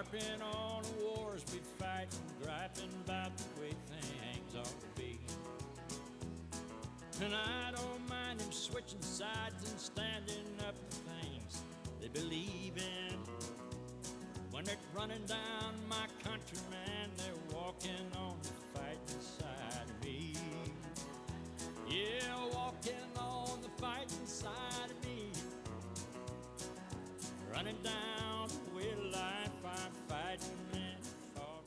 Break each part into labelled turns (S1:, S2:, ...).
S1: harping on the wars we fight and griping about the way things ought to be. And I don't mind them switching sides and standing up for things they believe in. When they're running down my countrymen, they're walking on the fighting side of me. Yeah, walking on the fighting side of me. Running down the way of life, I'm fighting and fought.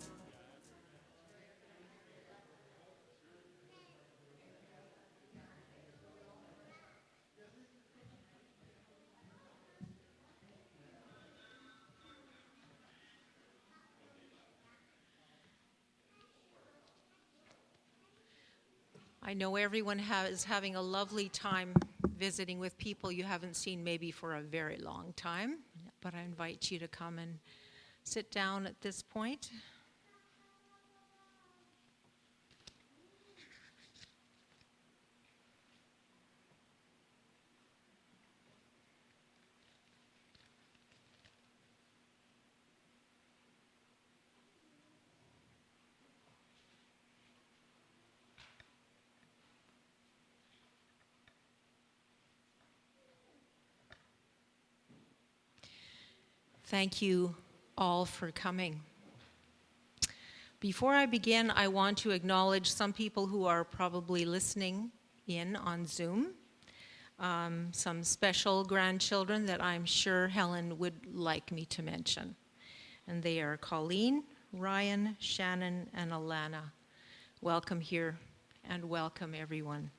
S2: I know everyone is having a lovely time visiting with people you haven't seen maybe for a very long time, but I invite you to come and sit down at this point. Thank you all for coming. Before I begin, I want to acknowledge some people who are probably listening in on Zoom. Some special grandchildren that I'm sure Helen would like me to mention. And they are Colleen, Ryan, Shannon, and Alana. Welcome here and welcome everyone.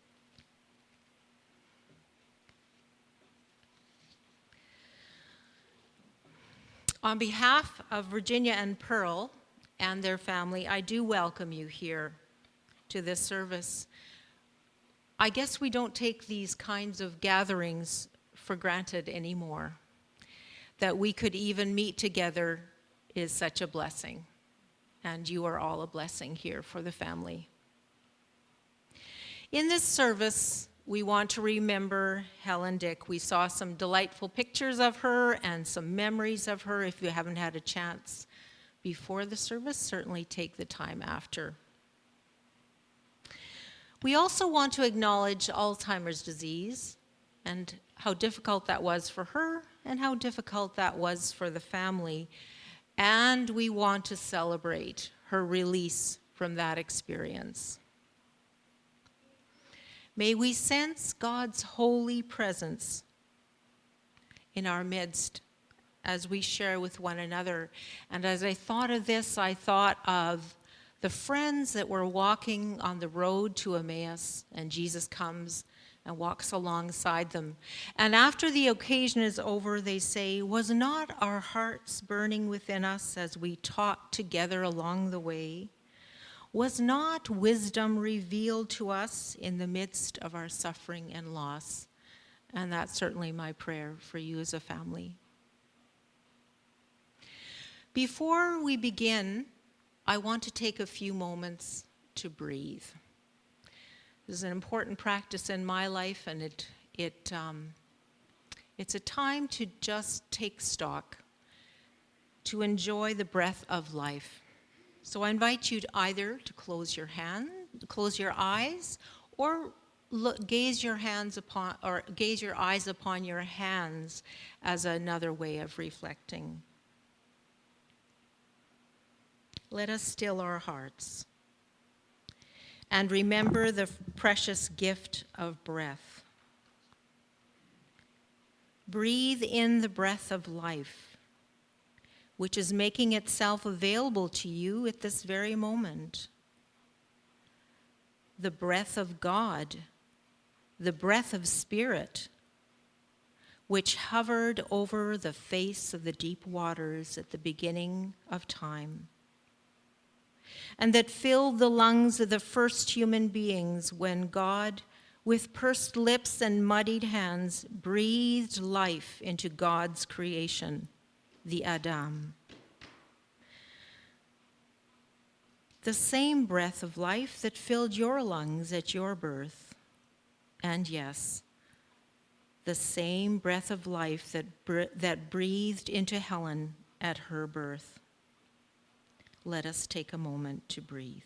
S2: On behalf of Virginia and Pearl and their family, I do welcome you here to this service. I guess we don't take these kinds of gatherings for granted anymore. That we could even meet together is such a blessing, and you are all a blessing here for the family. In this service, we want to remember Helen Dyck. We saw some delightful pictures of her and some memories of her. If you haven't had a chance before the service, certainly take the time after. We also want to acknowledge Alzheimer's disease and how difficult that was for her and how difficult that was for the family. And we want to celebrate her release from that experience. May we sense God's holy presence in our midst as we share with one another. And as I thought of this, I thought of the friends that were walking on the road to Emmaus, and Jesus comes and walks alongside them. And after the occasion is over, they say, "Was not our hearts burning within us as we talked together along the way? Was not wisdom revealed to us in the midst of our suffering and loss?" And that's certainly my prayer for you as a family. Before we begin, I want to take a few moments to breathe. This is an important practice in my life, and it's a time to just take stock, to enjoy the breath of life. So I invite you to either to close your eyes, or gaze your eyes upon your hands as another way of reflecting. Let us still our hearts and remember the precious gift of breath. Breathe in the breath of life, which is making itself available to you at this very moment. The breath of God, the breath of Spirit, which hovered over the face of the deep waters at the beginning of time, and that filled the lungs of the first human beings when God, with pursed lips and muddied hands, breathed life into God's creation, the Adam. The same breath of life that filled your lungs at your birth. And yes, the same breath of life that breathed into Helen at her birth. Let us take a moment to breathe.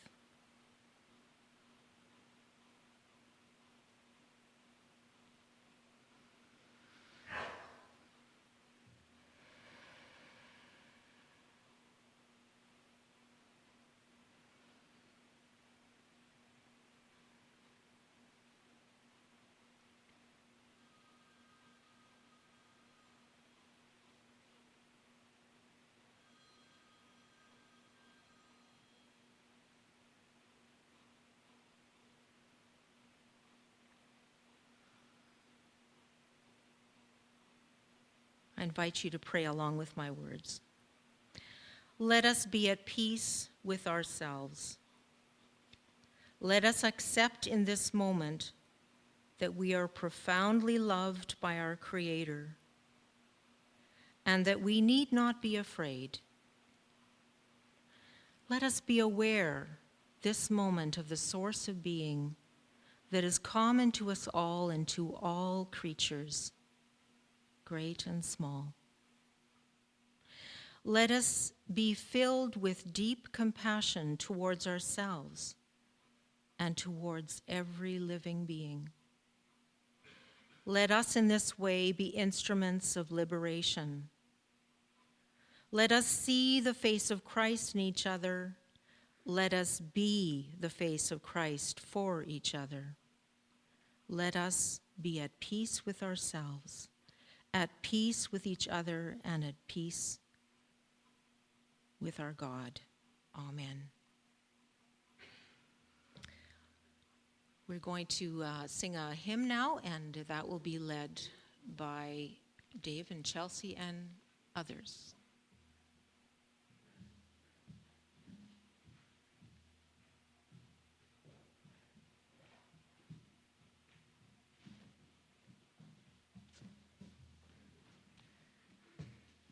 S2: I invite you to pray along with my words. Let us be at peace with ourselves. Let us accept in this moment that we are profoundly loved by our Creator and that we need not be afraid. Let us be aware this moment of the source of being that is common to us all and to all creatures, great and small. Let us be filled with deep compassion towards ourselves and towards every living being. Let us in this way be instruments of liberation. Let us see the face of Christ in each other. Let us be the face of Christ for each other. Let us be at peace with ourselves, at peace with each other, and at peace with our God. Amen. We're going to sing a hymn now, and that will be led by Dave and Chelsea and others.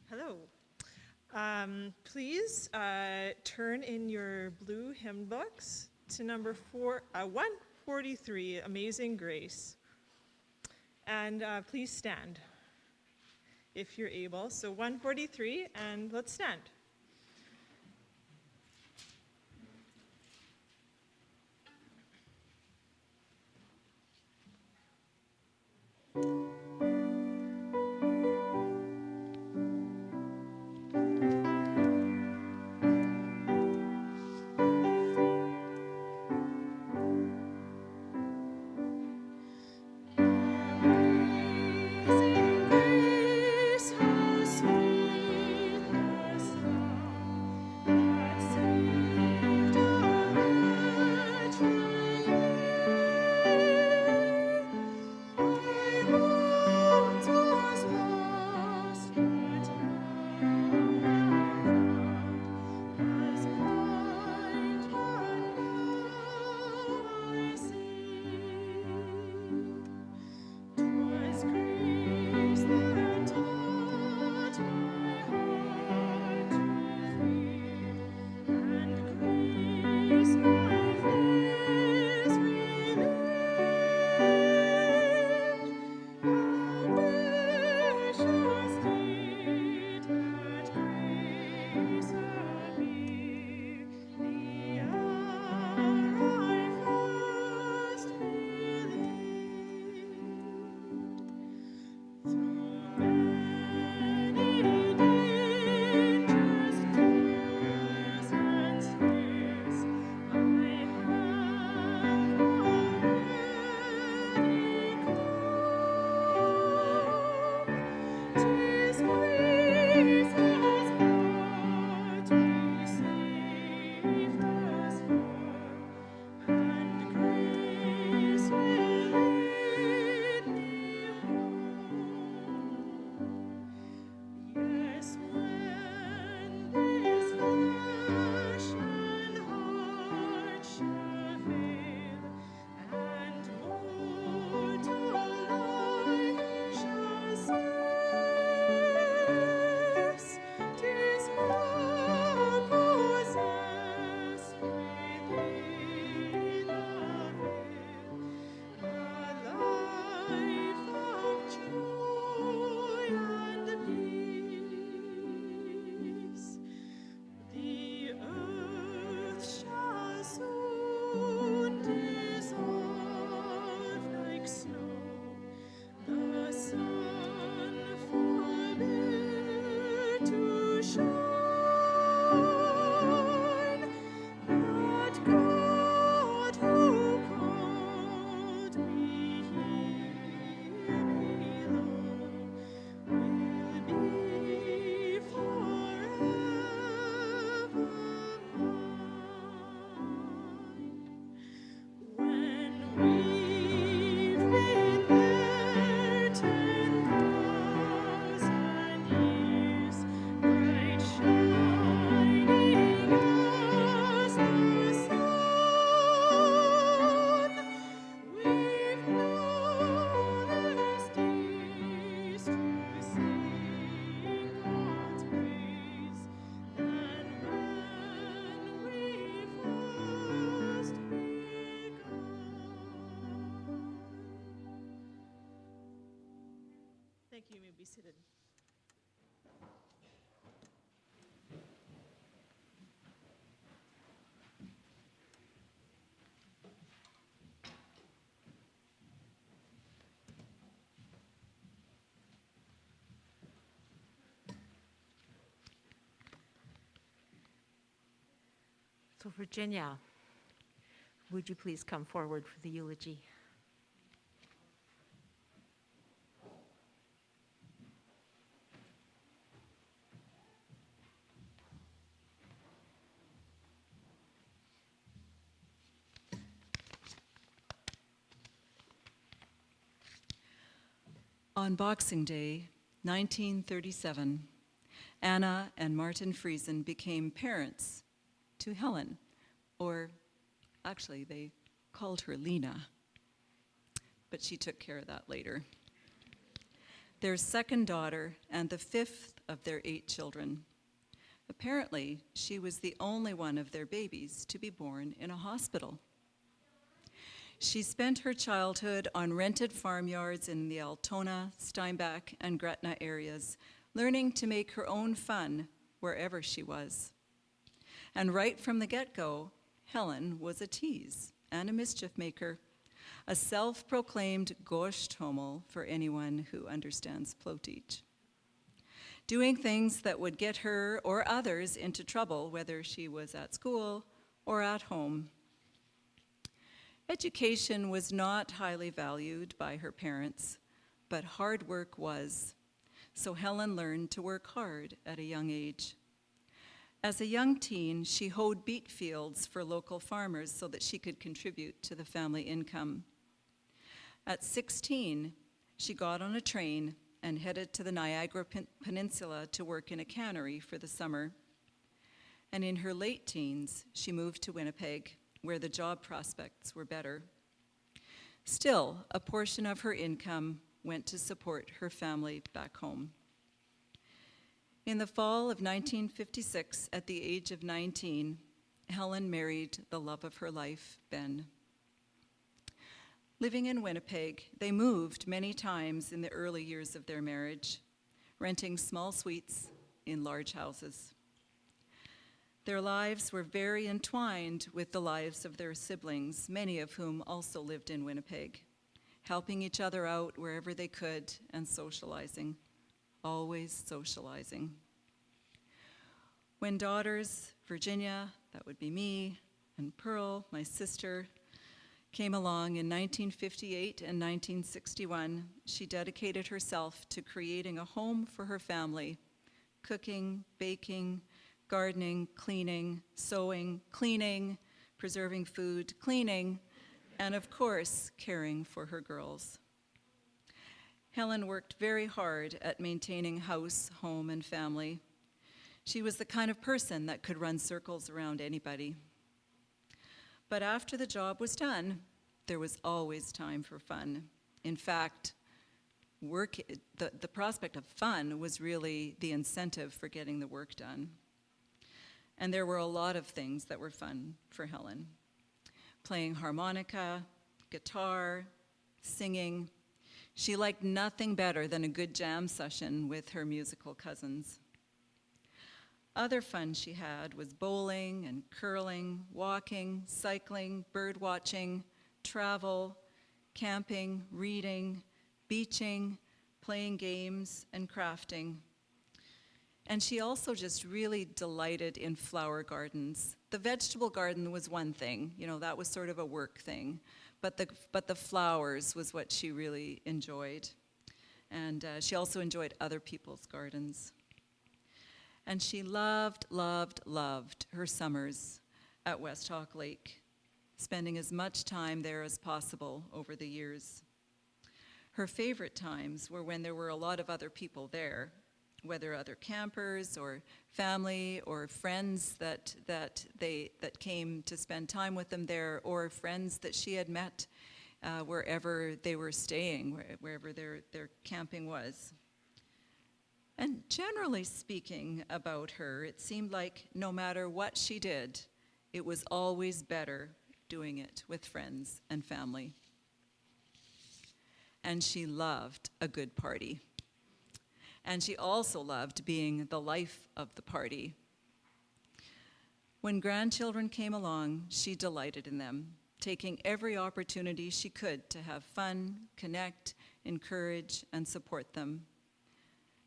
S3: Hello. Please turn in your blue hymn books to number 143, Amazing Grace. And please stand if you're able. So 143, and let's stand. Amazing grace, how sweet the sound. seated.
S2: So Virginia, would you please come forward for the eulogy?
S4: On Boxing Day, 1937, Anna and Martin Friesen became parents to Helen, or actually they called her Lena, but she took care of that later. Their second daughter and the fifth of their 8 children. Apparently, she was the only one of their babies to be born in a hospital. She spent her childhood on rented farmyards in the Altona, Steinbach, and Gretna areas, learning to make her own fun wherever she was. And right from the get-go, Helen was a tease and a mischief maker, a self-proclaimed gauche Hummel for anyone who understands Plotich. Doing things that would get her or others into trouble, whether she was at school or at home. Education was not highly valued by her parents, but hard work was. So Helen learned to work hard at a young age. As a young teen, she hoed beet fields for local farmers so that she could contribute to the family income. At 16, she got on a train and headed to the Niagara Peninsula to work in a cannery for the summer. And in her late teens, she moved to Winnipeg, where the job prospects were better. Still, a portion of her income went to support her family back home. In the fall of 1956, at the age of 19, Helen married the love of her life, Ben. Living in Winnipeg, they moved many times in the early years of their marriage, renting small suites in large houses. Their lives were very entwined with the lives of their siblings, many of whom also lived in Winnipeg, helping each other out wherever they could and socializing, always socializing. When daughters, Virginia, that would be me, and Pearl, my sister, came along in 1958 and 1961, she dedicated herself to creating a home for her family, cooking, baking, gardening, cleaning, sewing, cleaning, preserving food, cleaning, and of course, caring for her girls. Helen worked very hard at maintaining house, home, and family. She was the kind of person that could run circles around anybody. But after the job was done, there was always time for fun. In fact, the prospect of fun was really the incentive for getting the work done. And there were a lot of things that were fun for Helen. Playing harmonica, guitar, singing. She liked nothing better than a good jam session with her musical cousins. Other fun she had was bowling and curling, walking, cycling, bird watching, travel, camping, reading, beaching, playing games, and crafting. And she also just really delighted in flower gardens. The vegetable garden was one thing, that was sort of a work thing, but the flowers was what she really enjoyed. And she also enjoyed other people's gardens. And she loved, loved, loved her summers at West Hawk Lake, spending as much time there as possible over the years. Her favorite times were when there were a lot of other people there, whether other campers or family or friends that came to spend time with them there, or friends that she had met wherever they were staying, wherever their camping was. And generally speaking about her, it seemed like no matter what she did, it was always better doing it with friends and family. And she loved a good party. And she also loved being the life of the party. When grandchildren came along, she delighted in them, taking every opportunity she could to have fun, connect, encourage, and support them.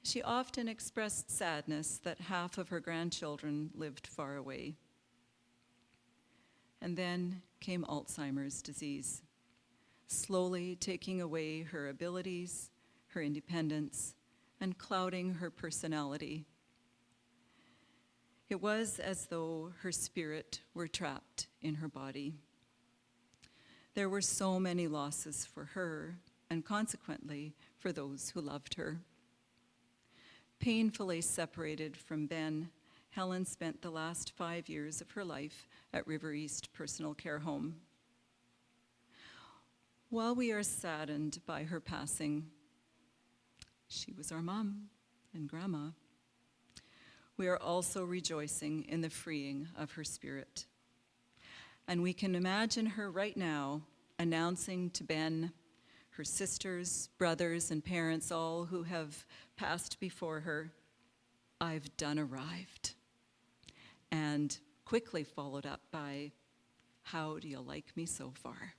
S4: She often expressed sadness that half of her grandchildren lived far away. And then came Alzheimer's disease, slowly taking away her abilities, her independence, and clouding her personality. It was as though her spirit were trapped in her body. There were so many losses for her, and consequently for those who loved her. Painfully separated from Ben, Helen spent the last 5 years of her life at River East Personal Care Home. While we are saddened by her passing, she was our mom and grandma. We are also rejoicing in the freeing of her spirit. And we can imagine her right now announcing to Ben, her sisters, brothers, and parents, all who have passed before her, "I've done arrived." And quickly followed up by, "How do you like me so far?"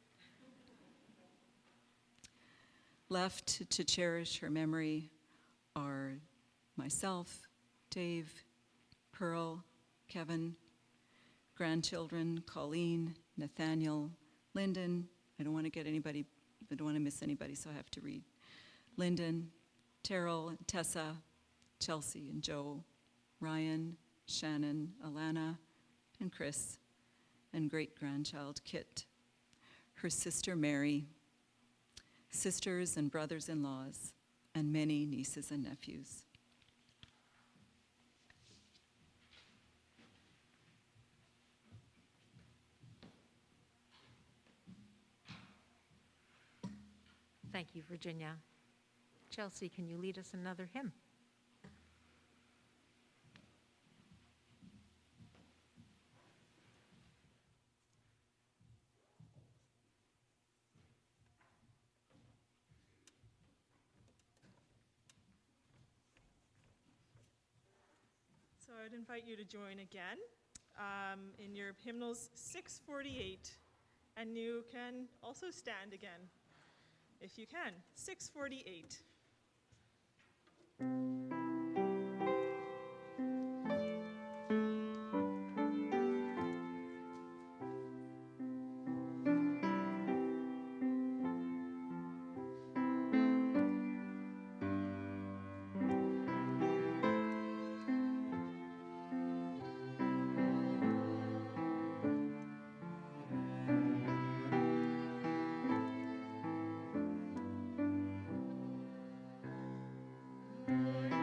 S4: Left to cherish her memory are myself, Dave, Pearl, Kevin, grandchildren, Colleen, Nathaniel, Lyndon. I don't want to miss anybody, so I have to read. Lyndon, Terrell, Tessa, Chelsea and Joe, Ryan, Shannon, Alana, and Chris, and great-grandchild Kit, her sister Mary, sisters and brothers-in-laws, and many nieces and nephews.
S2: Thank you, Virginia. Chelsea, can you lead us another hymn?
S3: So I would invite you to join again in your hymnals 648, and you can also stand again if you can. 648. Lord,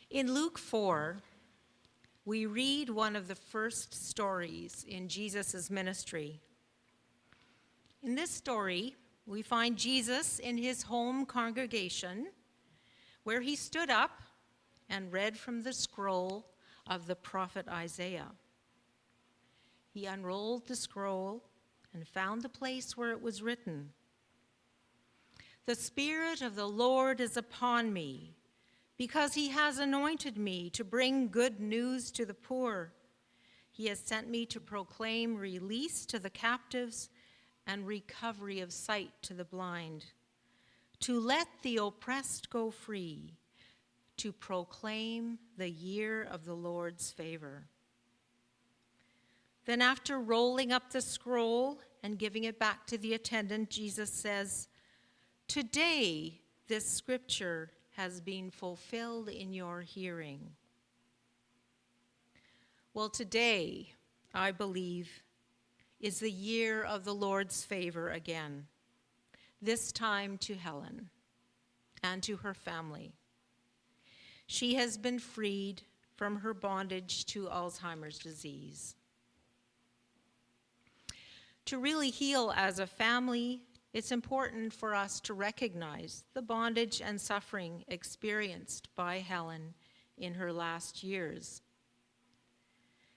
S2: In Luke 4, we read one of the first stories in Jesus' ministry. In this story, we find Jesus in his home congregation, where he stood up and read from the scroll of the prophet Isaiah. He unrolled the scroll and found the place where it was written, "The Spirit of the Lord is upon me, because he has anointed me to bring good news to the poor. He has sent me to proclaim release to the captives and recovery of sight to the blind, to let the oppressed go free, to proclaim the year of the Lord's favor." Then after rolling up the scroll and giving it back to the attendant, Jesus says, "Today this scripture has been fulfilled in your hearing." Well, today, I believe, is the year of the Lord's favor again, this time to Helen and to her family. She has been freed from her bondage to Alzheimer's disease. To really heal as a family, it's important for us to recognize the bondage and suffering experienced by Helen in her last years.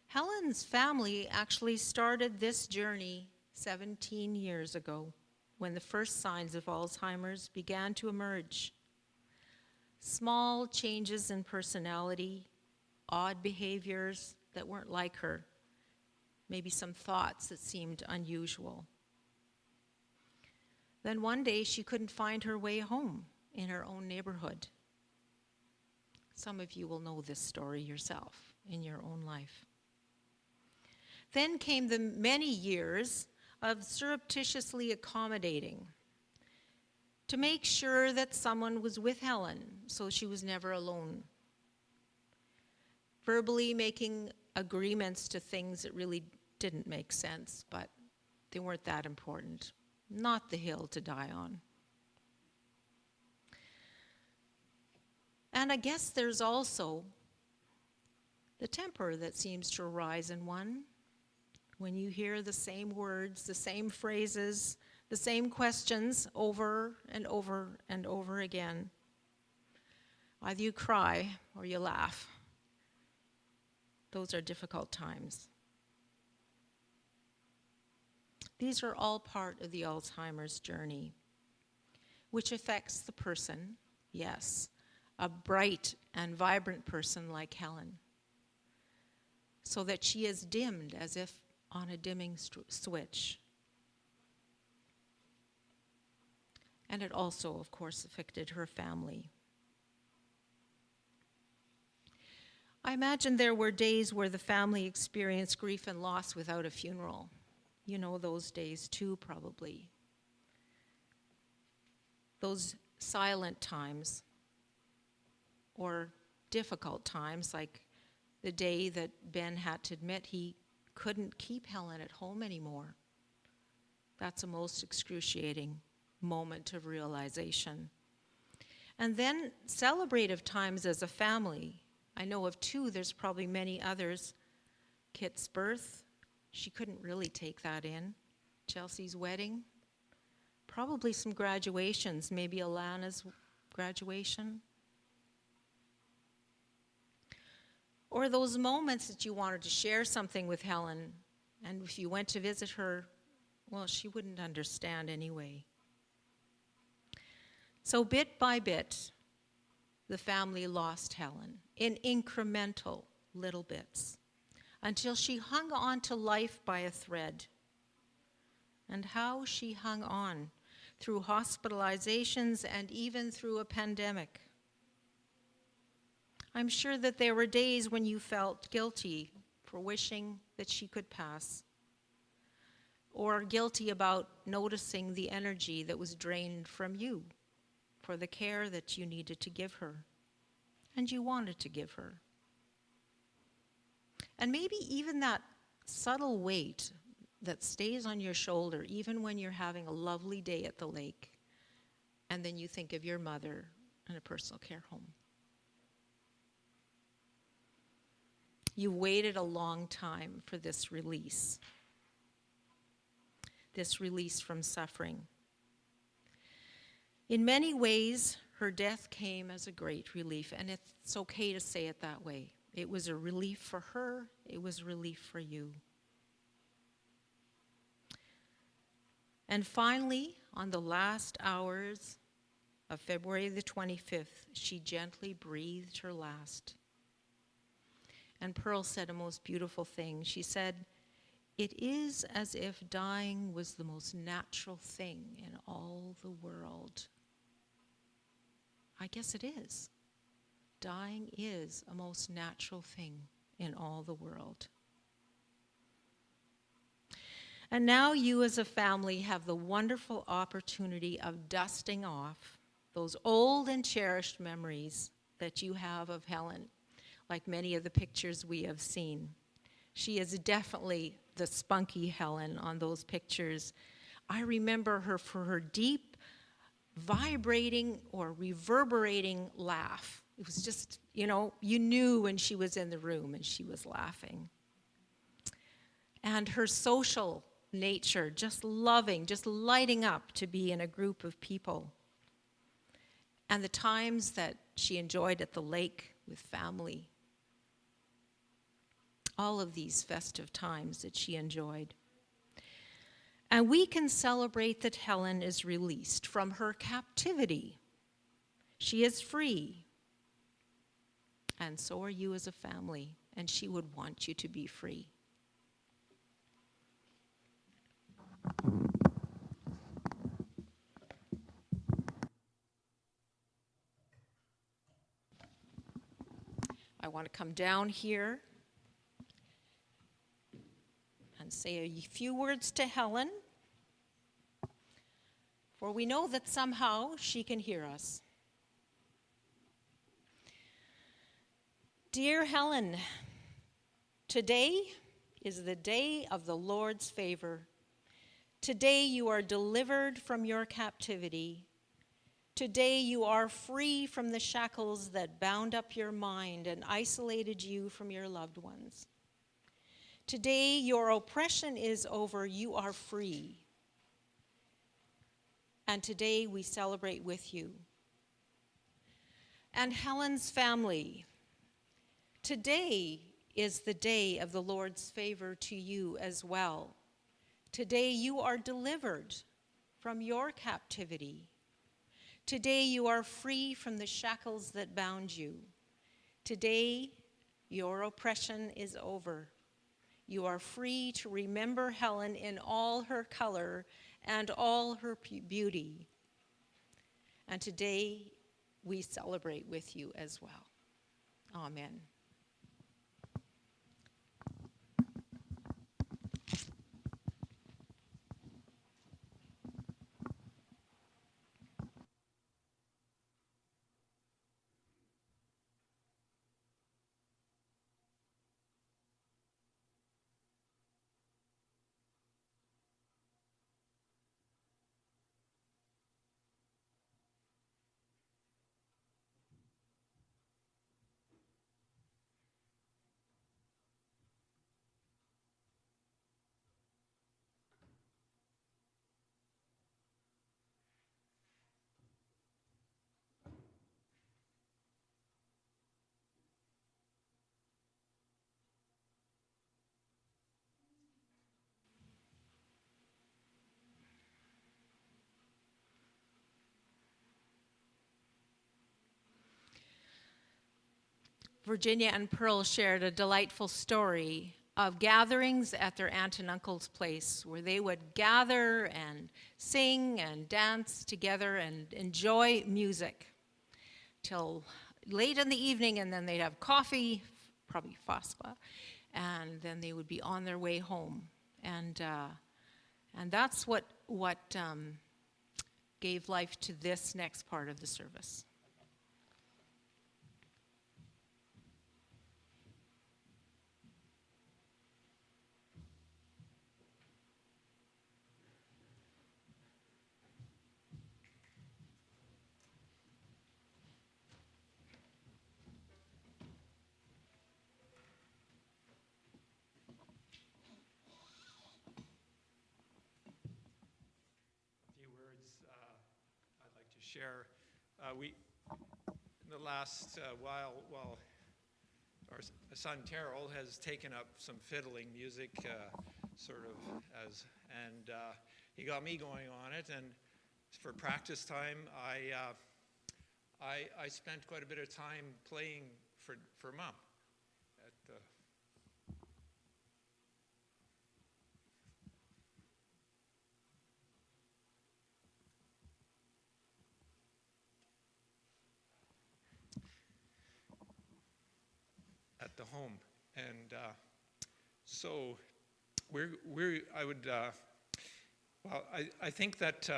S2: Helen's family actually started this journey 17 years ago, when the first signs of Alzheimer's began to emerge. Small changes in personality, odd behaviors that weren't like her, maybe some thoughts that seemed unusual. Then one day she couldn't find her way home in her own neighborhood. Some of you will know this story yourself in your own life. Then came the many years of surreptitiously accommodating to make sure that someone was with Helen so she was never alone. Verbally making agreements to things that really didn't make sense, but they weren't that important. Not the hill to die on. And I guess there's also the temper that seems to arise in one when you hear the same words, the same phrases, the same questions over and over and over again. Either you cry or you laugh. Those are difficult times. These are all part of the Alzheimer's journey, which affects the person, yes, a bright and vibrant person like Helen, so that she is dimmed as if on a dimming switch. And it also, of course, affected her family. I imagine there were days where the family experienced grief and loss without a funeral. You know those days too, probably. Those silent times or difficult times, like the day that Ben had to admit he couldn't keep Helen at home anymore. That's a most excruciating moment of realization. And then celebrative times as a family. I know of two, there's probably many others. Kit's birth, she couldn't really take that in. Chelsea's wedding, probably some graduations, maybe Alana's graduation. Or those moments that you wanted to share something with Helen, and if you went to visit her, well, she wouldn't understand anyway. So bit by bit, the family lost Helen in incremental little bits until she hung on to life by a thread. And how she hung on through hospitalizations and even through a pandemic. I'm sure that there were days when you felt guilty for wishing that she could pass, or guilty about noticing the energy that was drained from you for the care that you needed to give her and you wanted to give her. And maybe even that subtle weight that stays on your shoulder even when you're having a lovely day at the lake and then you think of your mother in a personal care home. You waited a long time for this release from suffering. In many ways, her death came as a great relief, and it's okay to say it that way. It was a relief for her, it was a relief for you. And finally, on the last hours of February the 25th, she gently breathed her last. And Pearl said a most beautiful thing. She said, "It is as if dying was the most natural thing in all the world." I guess it is. Dying is a most natural thing in all the world. And now you as a family have the wonderful opportunity of dusting off those old and cherished memories that you have of Helen, like many of the pictures we have seen. She is definitely the spunky Helen on those pictures. I remember her for her deep, vibrating or reverberating laugh. It was just, you knew when she was in the room and she was laughing. And her social nature, just loving, just lighting up to be in a group of people. And the times that she enjoyed at the lake with family. All of these festive times that she enjoyed. And we can celebrate that Helen is released from her captivity. She is free. And so are you as a family. And she would want you to be free. I want to come down here and say a few words to Helen, for we know that somehow she can hear us. Dear Helen, today is the day of the Lord's favor. Today you are delivered from your captivity. Today you are free from the shackles that bound up your mind and isolated you from your loved ones. Today your oppression is over, you are free. And today we celebrate with you. And Helen's family, today is the day of the Lord's favor to you as well. Today you are delivered from your captivity. Today you are free from the shackles that bound you. Today your oppression is over. You are free to remember Helen in all her color and all her beauty. And today we celebrate with you as well. Amen. Virginia and Pearl shared a delightful story of gatherings at their aunt and uncle's place where they would gather and sing and dance together and enjoy music till late in the evening, and then they'd have coffee, probably FASPA, and then they would be on their way home. And that's what gave life to this next part of the service.
S5: share. We in the last while, our son Terrell has taken up some fiddling music, and he got me going on it. And for practice time, I spent quite a bit of time playing for Mom at the home. And so I think that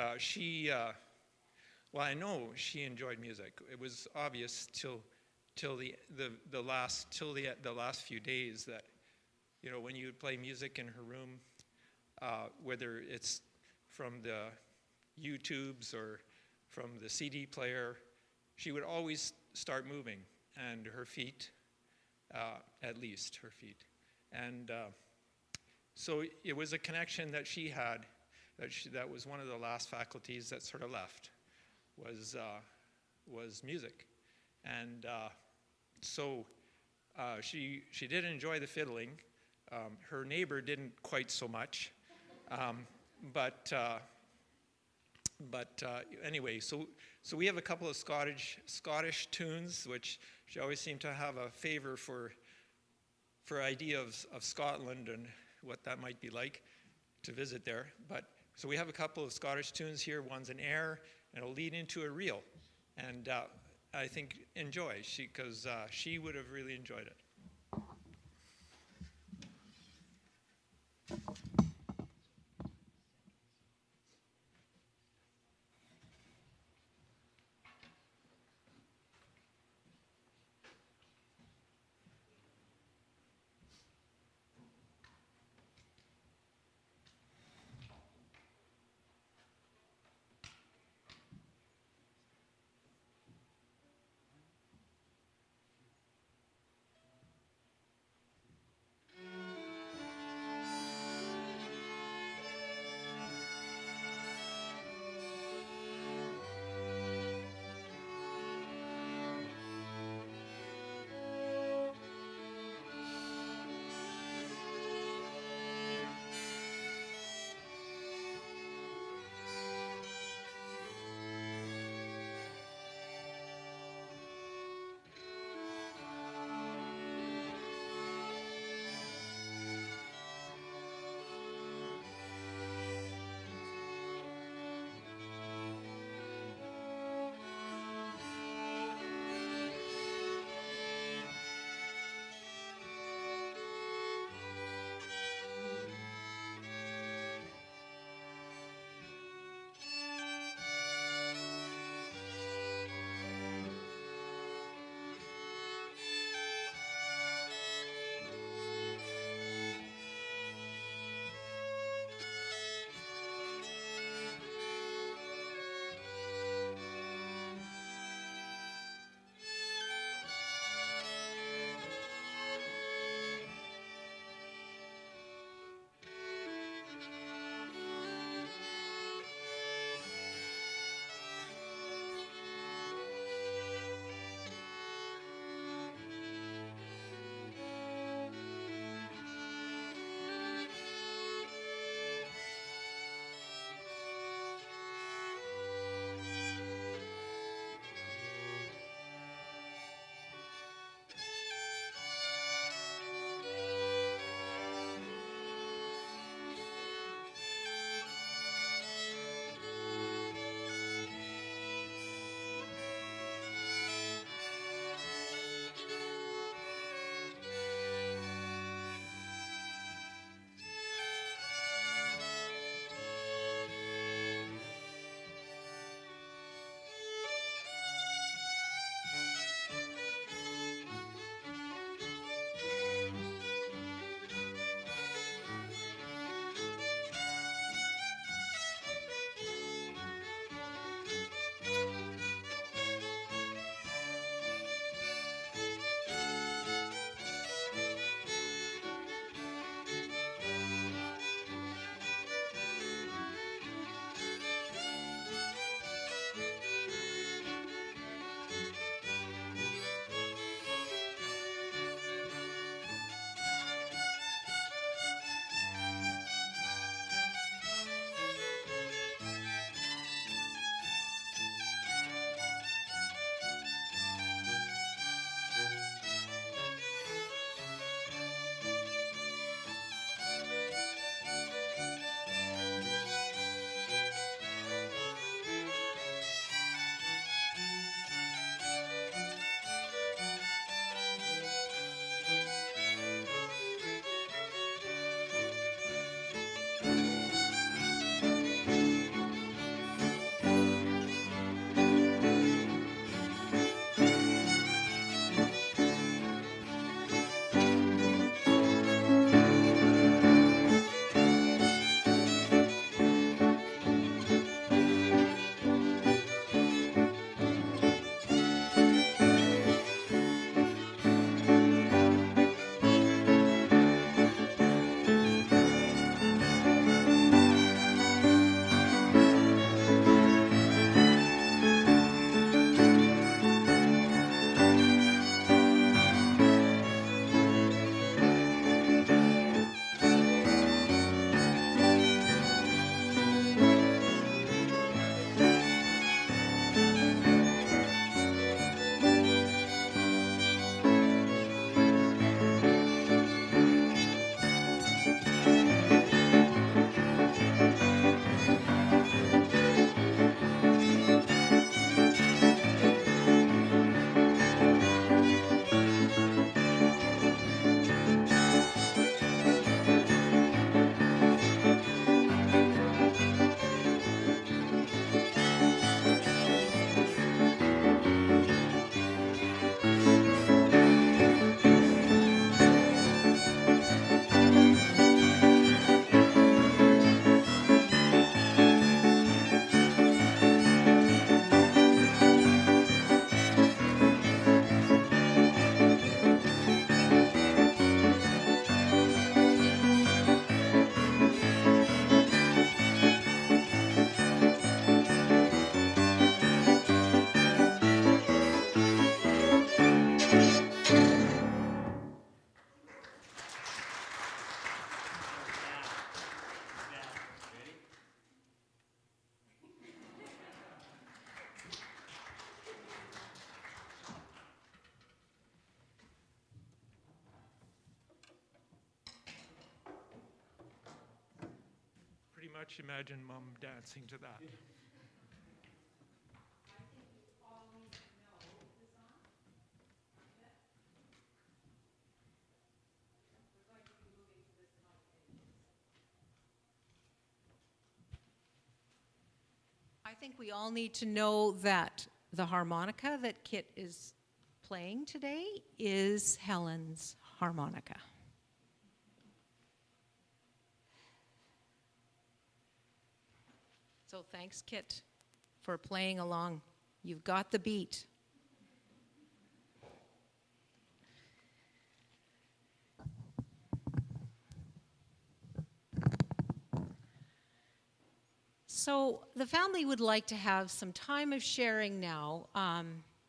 S5: I know she enjoyed music. It was obvious till the last few days that, when you would play music in her room, whether it's from the YouTubes or from the CD player, she would always start moving, and her feet, at least her feet. And so it was a connection that she had, that was one of the last faculties that sort of left, was music. And so she did enjoy the fiddling. Her neighbor didn't quite so much. But anyway, so we have a couple of Scottish tunes, which she always seemed to have a favor for idea of Scotland and what that might be like to visit there. But so we have a couple of Scottish tunes here. One's an air, and it'll lead into a reel. And I think enjoy, because she would have really enjoyed it. much imagine Mom dancing to that.
S2: I think we all need to know that the harmonica that Kit is playing today is Helen's harmonica. So thanks, Kit, for playing along. You've got the beat. So the family would like to have some time of sharing now.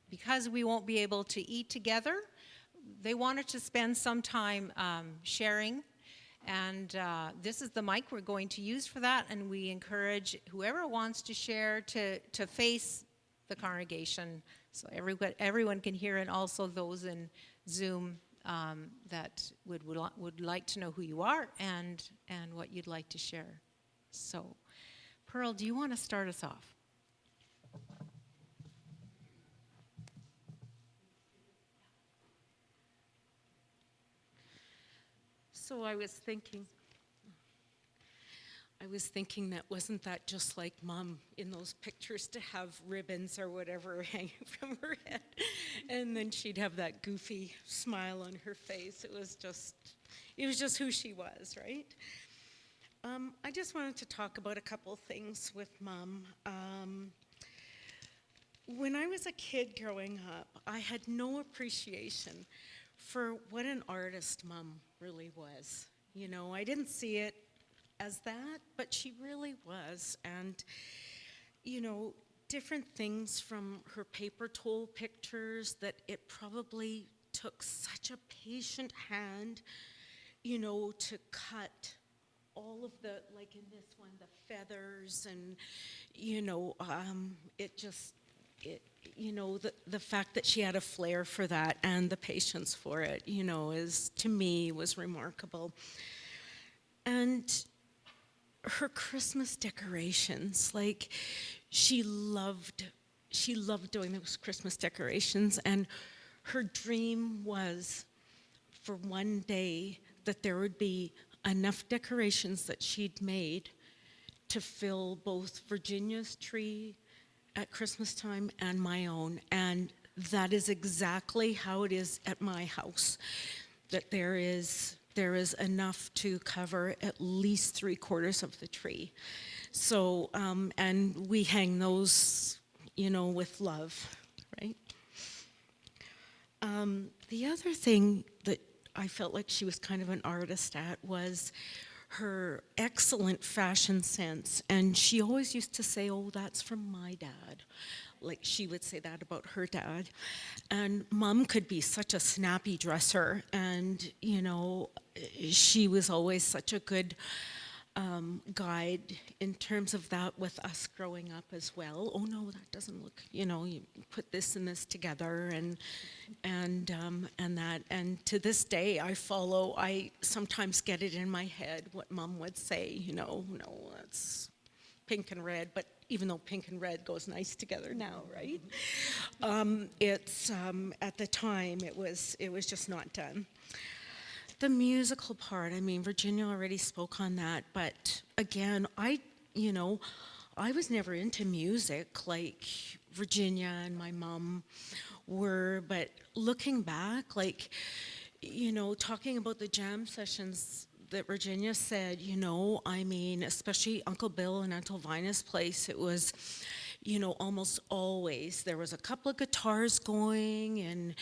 S2: Because we won't be able to eat together, they wanted to spend some time sharing. And this is the mic we're going to use for that. And we encourage whoever wants to share to face the congregation so everyone can hear, and also those in Zoom that would like to know who you are and what you'd like to share. So, Pearl, do you want to start us off?
S6: So I was thinking that wasn't that just like Mom in those pictures to have ribbons or whatever hanging from her head, and then she'd have that goofy smile on her face. It was just who she was, right? I just wanted to talk about a couple things with Mom. When I was a kid growing up, I had no appreciation for what an artist Mom really was. You know, I didn't see it as that, but she really was. And, you know, different things from her paper towel pictures, that it probably took such a patient hand, you know, to cut all of the, like in this one, the feathers, and, you know, you know, the fact that she had a flair for that and the patience for it, you know, to me, was remarkable. And her Christmas decorations, like, she loved doing those Christmas decorations, and her dream was for one day that there would be enough decorations that she'd made to fill both Virginia's tree at Christmas time and my own. And that is exactly how it is at my house, that there is enough to cover at least 3/4 of the tree. So, and we hang those, you know, with love, right? The other thing that I felt like she was kind of an artist at was her excellent fashion sense. And she always used to say, "Oh, that's from my dad." Like, she would say that about her dad. And Mom could be such a snappy dresser, and, you know, she was always such a good guide in terms of that with us growing up as well. "Oh no, that doesn't look, you know, you put this and this together," and that. And to this day, I sometimes get it in my head what Mom would say, you know, "No, that's pink and red," but even though pink and red goes nice together now, right? At the time, it was just not done. The musical part, I mean, Virginia already spoke on that, but again, I was never into music like Virginia and my mom were, but looking back, like, you know, talking about the jam sessions that Virginia said, you know, I mean, especially Uncle Bill and Aunt Elvina's place, it was, you know, almost always there was a couple of guitars going, and,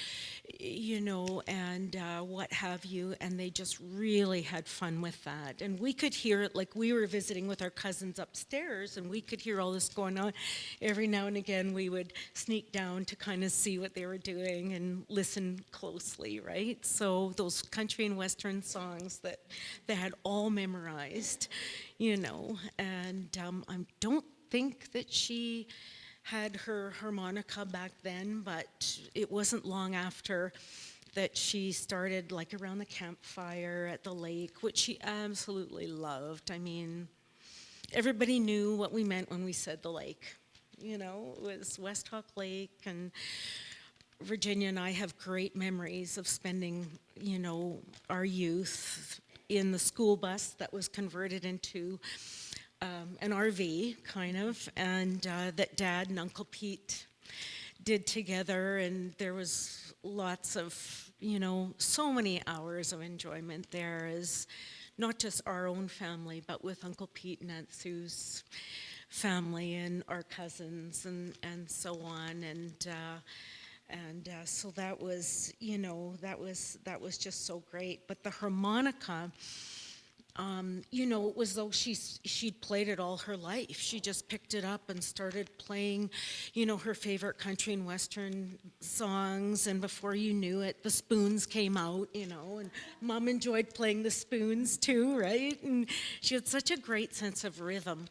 S6: you know, and what have you, and they just really had fun with that. And we could hear it, like we were visiting with our cousins upstairs, and we could hear all this going on. Every now and again, we would sneak down to kind of see what they were doing and listen closely, right? So those country and western songs that they had all memorized, you know, and I don't think that she had her harmonica back then, but it wasn't long after that she started, like, around the campfire at the lake, which she absolutely loved. I mean, everybody knew what we meant when we said the lake. You know, it was West Hawk Lake, and Virginia and I have great memories of spending, you know, our youth in the school bus that was converted into an RV, kind of, and that Dad and Uncle Pete did together, and there was lots of, you know, so many hours of enjoyment there as not just our own family, but with Uncle Pete and Aunt Sue's family and our cousins and so on, and so that was, you know, that was just so great. But the harmonica, you know, it was though she'd played it all her life. She just picked it up and started playing, you know, her favorite country and western songs, and before you knew it, the spoons came out, you know, and Mom enjoyed playing the spoons too, right? And she had such a great sense of rhythm,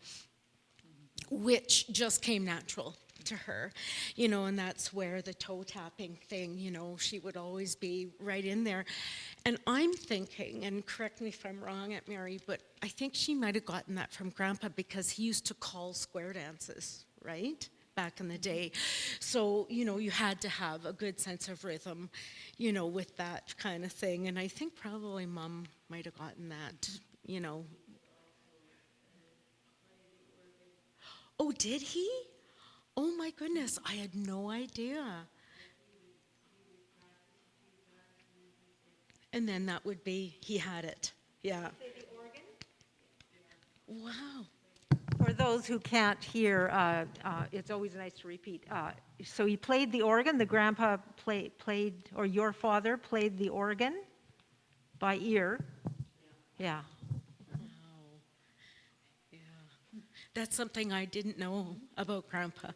S6: which just came natural to her, you know, and that's where the toe tapping thing, you know, she would always be right in there. And I'm thinking, and correct me if I'm wrong, Aunt Mary, but I think she might have gotten that from Grandpa because he used to call square dances, right? Back in the day. So, you know, you had to have a good sense of rhythm, you know, with that kind of thing. And I think probably Mom might have gotten that, you know. Oh, did he? Oh my goodness, I had no idea. And then that would be, he had it, yeah. Wow.
S2: For those who can't hear, it's always nice to repeat. So he played the organ, the grandpa played, or your father played the organ by ear. Yeah.
S6: Yeah. That's something I didn't know about Grandpa.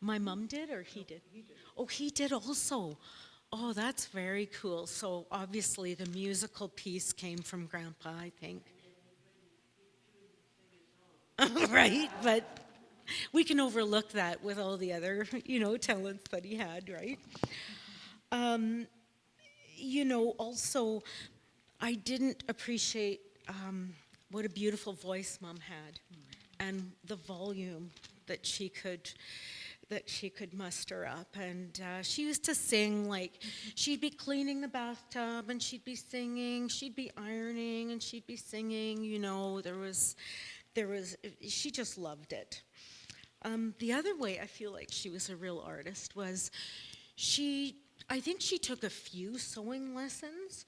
S6: My mom did, or he did? Oh, he did also. Oh, that's very cool. So obviously the musical piece came from Grandpa, I think. Right, but we can overlook that with all the other, you know, talents that he had, right? You know, also, I didn't appreciate what a beautiful voice Mom had, and the volume that she could muster up. And she used to sing, like, she'd be cleaning the bathtub and she'd be singing, she'd be ironing and she'd be singing, you know, she just loved it. The other way I feel like she was a real artist was I think she took a few sewing lessons,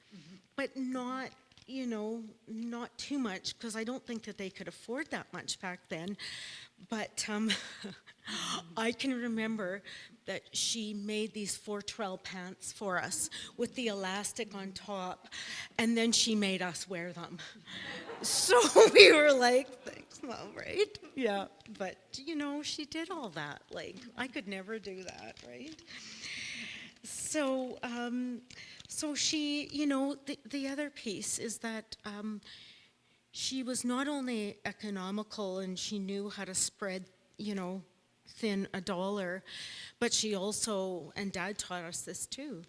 S6: but not, you know, not too much, because I don't think that they could afford that much back then. But I can remember that she made these 412 pants for us with the elastic on top, and then she made us wear them. So we were like, thanks, Mom, right? Yeah, but, you know, she did all that. Like, I could never do that, right? So, so she, you know, the other piece is that she was not only economical and she knew how to spread, you know, thin a dollar, but she also, and Dad taught us this too,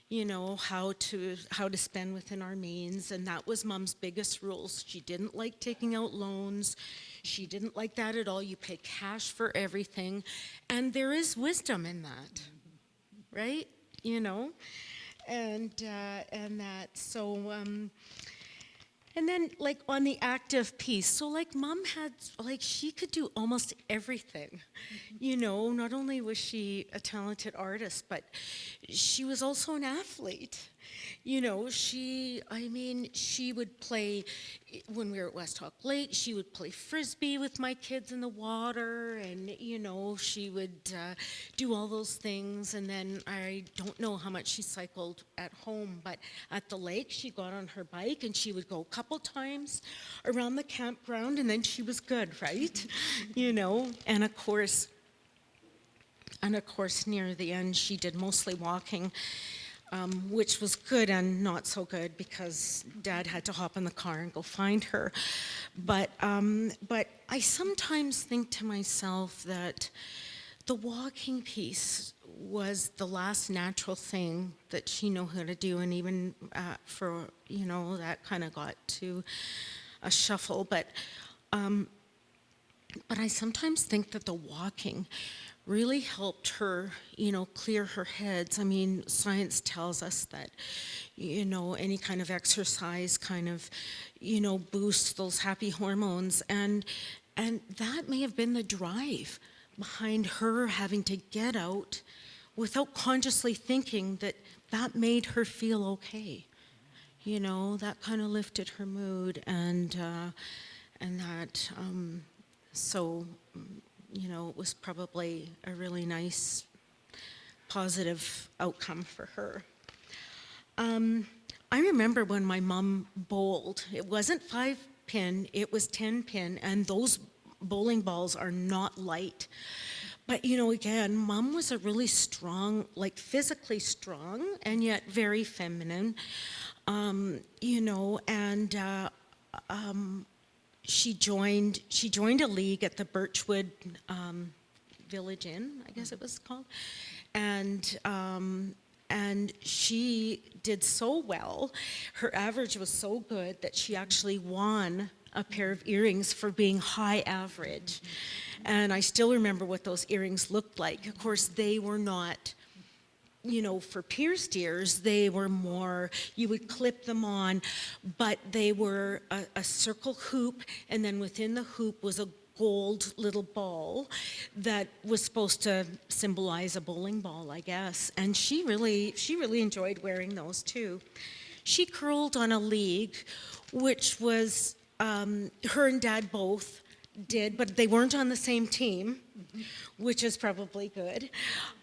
S6: you know, how to spend within our means, and that was Mom's biggest rules. She didn't like taking out loans. She didn't like that at all. You pay cash for everything, and there is wisdom in that, right? You know, and that so. And then, like, on the active piece, so, like, Mom had, like, she could do almost everything. You know, not only was she a talented artist, but she was also an athlete. You know, she would play, when we were at West Hawk Lake, she would play Frisbee with my kids in the water, and, you know, she would do all those things. And then I don't know how much she cycled at home, but at the lake, she got on her bike and she would go a couple times around the campground, and then she was good, right? You know, and of course, near the end, she did mostly walking, which was good and not so good because Dad had to hop in the car and go find her. But I sometimes think to myself that the walking piece was the last natural thing that she knew how to do, and even for, you know, that kind of got to a shuffle, but I sometimes think that the walking really helped her, clear her heads. I mean, science tells us that, any kind of exercise kind of, boosts those happy hormones. And that may have been the drive behind her having to get out without consciously thinking that that made her feel okay. That kind of lifted her mood, and that, so, it was probably a really nice, positive outcome for her. I remember when my mom bowled, it wasn't 5-pin, it was 10-pin, and those bowling balls are not light. But, again, Mom was a really strong, like physically strong, and yet very feminine, and she joined a league at the Birchwood Village Inn, I guess it was called, and she did so well. Her average was so good that she actually won a pair of earrings for being high average. And I still remember what those earrings looked like. Of course, they were not, for pierced ears, they were more, you would clip them on, but they were a circle hoop, and then within the hoop was a gold little ball that was supposed to symbolize a bowling ball, I guess. And she really enjoyed wearing those too. She curled on a league, which was, her and Dad both did, but they weren't on the same team, which is probably good.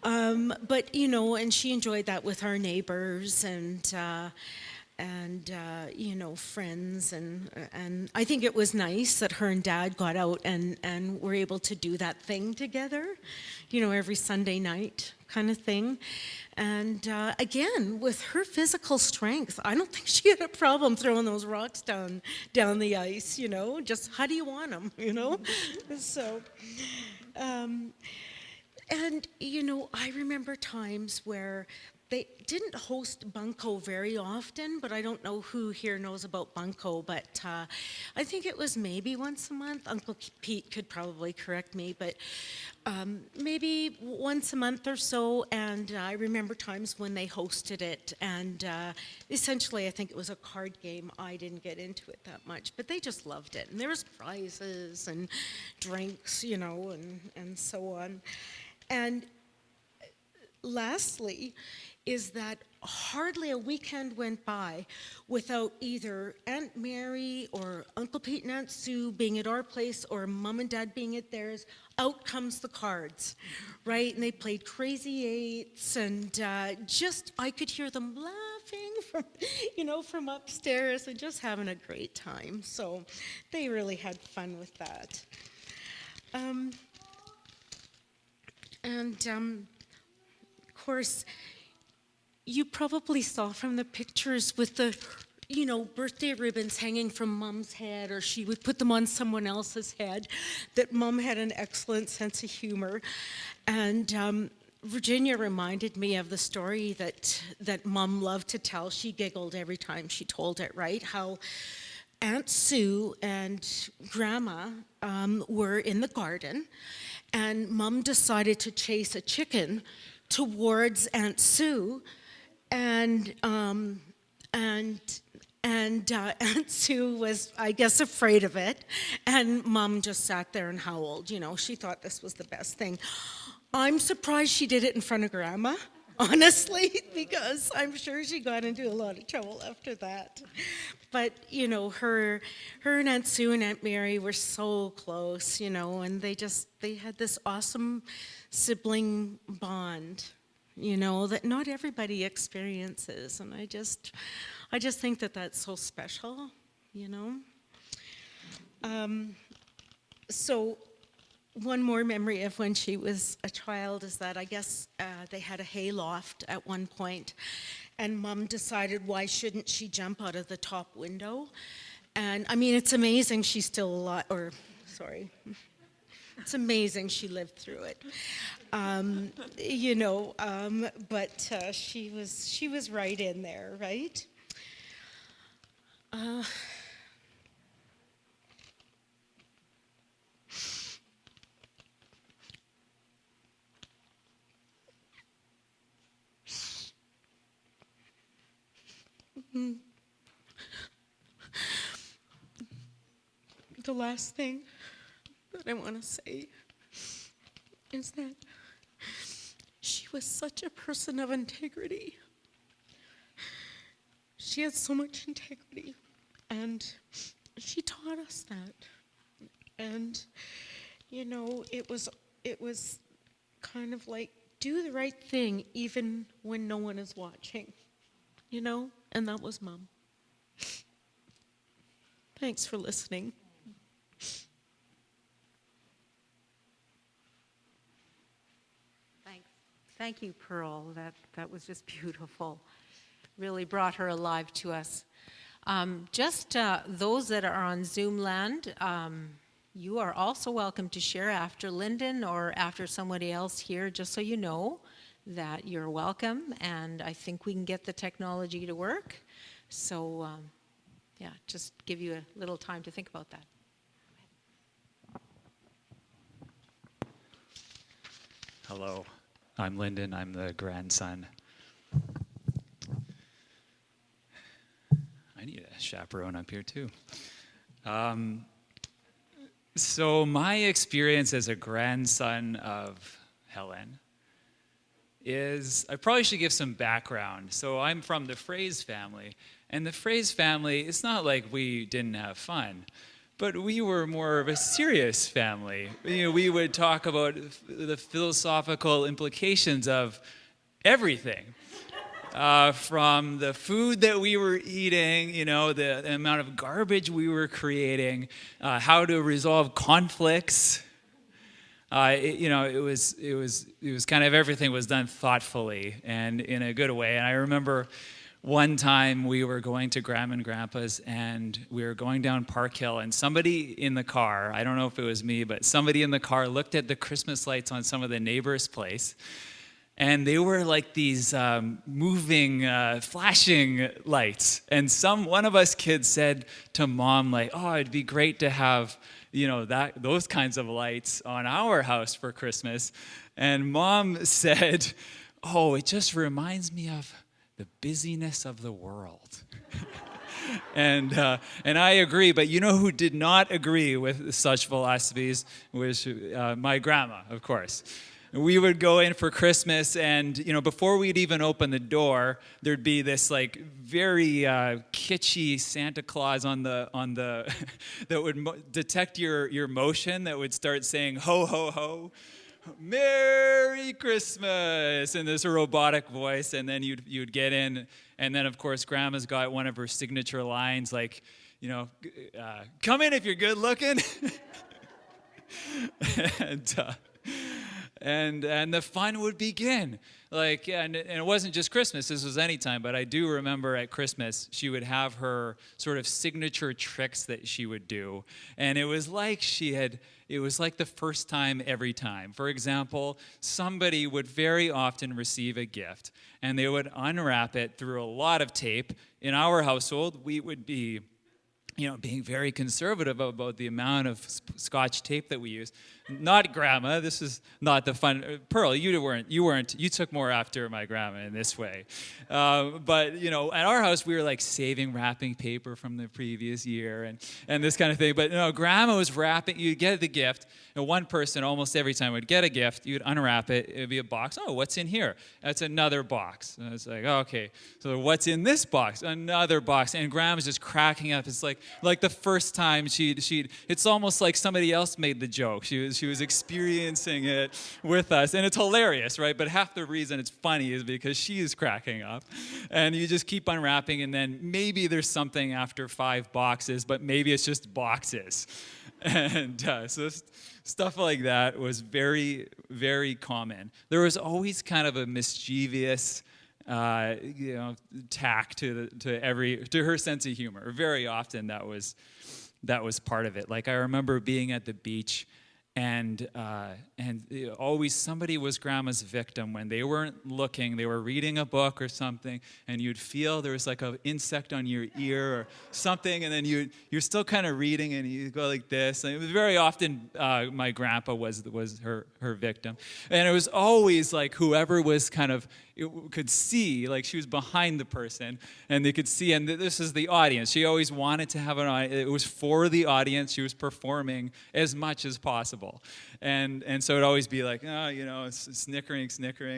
S6: But, and she enjoyed that with our neighbors and friends. And I think it was nice that her and Dad got out and were able to do that thing together, every Sunday night kind of thing. And again, with her physical strength, I don't think she had a problem throwing those rocks down the ice, just how do you want them, So, and, I remember times where they didn't host Bunko very often, but I don't know who here knows about Bunko, but I think it was maybe once a month. Uncle Pete could probably correct me, but maybe once a month or so, and I remember times when they hosted it, and essentially I think it was a card game. I didn't get into it that much, but they just loved it, and there was prizes and drinks, and so on. And lastly, is that hardly a weekend went by without either Aunt Mary or Uncle Pete and Aunt Sue being at our place or Mom and Dad being at theirs. Out comes the cards, right? And they played Crazy Eights, and just I could hear them laughing from upstairs and just having a great time. So they really had fun with that. Of course, you probably saw from the pictures with the, birthday ribbons hanging from Mom's head, or she would put them on someone else's head, that Mom had an excellent sense of humor. And Virginia reminded me of the story that Mom loved to tell. She giggled every time she told it, right? How Aunt Sue and Grandma were in the garden, and Mom decided to chase a chicken towards Aunt Sue, and Aunt Sue was, I guess, afraid of it, and Mom just sat there and howled. She thought this was the best thing. I'm surprised she did it in front of Grandma, honestly, because I'm sure she got into a lot of trouble after that. But, her and Aunt Sue and Aunt Mary were so close, and they had this awesome sibling bond, that not everybody experiences. And I just think that that's so special, So one more memory of when she was a child is that I guess they had a hay loft at one point, and Mom decided why shouldn't she jump out of the top window. And I mean, it's amazing she's still alive, it's amazing she lived through it. But she was right in there, right? The last thing that I want to say is that she was such a person of integrity. She had so much integrity, and she taught us that. And, you know, it was kind of like, do the right thing even when no one is watching, you know? And that was Mom. Thanks for listening.
S2: Thanks. Thank you, Pearl. That was just beautiful. Really brought her alive to us. Just those that are on Zoom land, you are also welcome to share after Lyndon or after somebody else here, just so you know that you're welcome, and I think we can get the technology to work. So, yeah, just give you a little time to think about that.
S7: Hello, I'm Lyndon. I'm the grandson. I need a chaperone up here too. So my experience as a grandson of Helen is, I probably should give some background. So I'm from the Fraze family, and the Fraze family, it's not like we didn't have fun, but we were more of a serious family. You know, we would talk about the philosophical implications of everything. From the food that we were eating, you know, the amount of garbage we were creating, how to resolve conflicts. It was kind of everything was done thoughtfully and in a good way. And I remember one time we were going to Grandma and Grandpa's, and we were going down Park Hill, and somebody in the car, I don't know if it was me, but somebody in the car looked at the Christmas lights on some of the neighbors' place. And they were like these moving, flashing lights. And one of us kids said to Mom, like, "Oh, it'd be great to have, you know, those kinds of lights on our house for Christmas." And Mom said, "Oh, it just reminds me of the busyness of the world." And I agree, but you know who did not agree with such philosophies was my grandma, of course. We would go in for Christmas, and you know, before we'd even open the door, there'd be this like very kitschy Santa Claus on the that would detect your motion, that would start saying "ho ho ho, Merry Christmas" in this robotic voice, and then you'd get in, and then of course Grandma's got one of her signature lines, like, you know, "Come in if you're good looking," and the fun would begin. Like, and it wasn't just Christmas, this was any time, but I do remember at Christmas, she would have her sort of signature tricks that she would do. And it was like the first time every time. For example, somebody would very often receive a gift, and they would unwrap it through a lot of tape. In our household, we would be, you know, being very conservative about the amount of Scotch tape that we use. Not Grandma, this is not the fun. Pearl, you took more after my grandma in this way. But, you know, at our house, we were like saving wrapping paper from the previous year and this kind of thing. But, you know, Grandma was wrapping, you'd get the gift, and one person almost every time would get a gift, you'd unwrap it, it'd be a box. "Oh, what's in here?" That's another box. And it's like, oh, okay, so what's in this box? Another box. And Grandma's just cracking up. It's like the first time it's almost like somebody else made the joke. She was experiencing it with us, and it's hilarious, right? But half the reason it's funny is because she is cracking up, and you just keep unwrapping, and then maybe there's something after 5 boxes, but maybe it's just boxes, and so stuff like that was very, very common. There was always kind of a mischievous tack to her sense of humor. Very often that was part of it. Like, I remember being at the beach, Always somebody was grandma's victim when they weren't looking. They were reading a book or something, and you'd feel there was like an insect on your ear or something, and then you're still kind of reading, and you go like this. And it was very often my grandpa was her victim, and it was always like whoever was kind of could see, like she was behind the person, and they could see, and this is the audience. She always wanted to have an audience. It was for the audience. She was performing as much as possible, and so it'd always be like, it's snickering,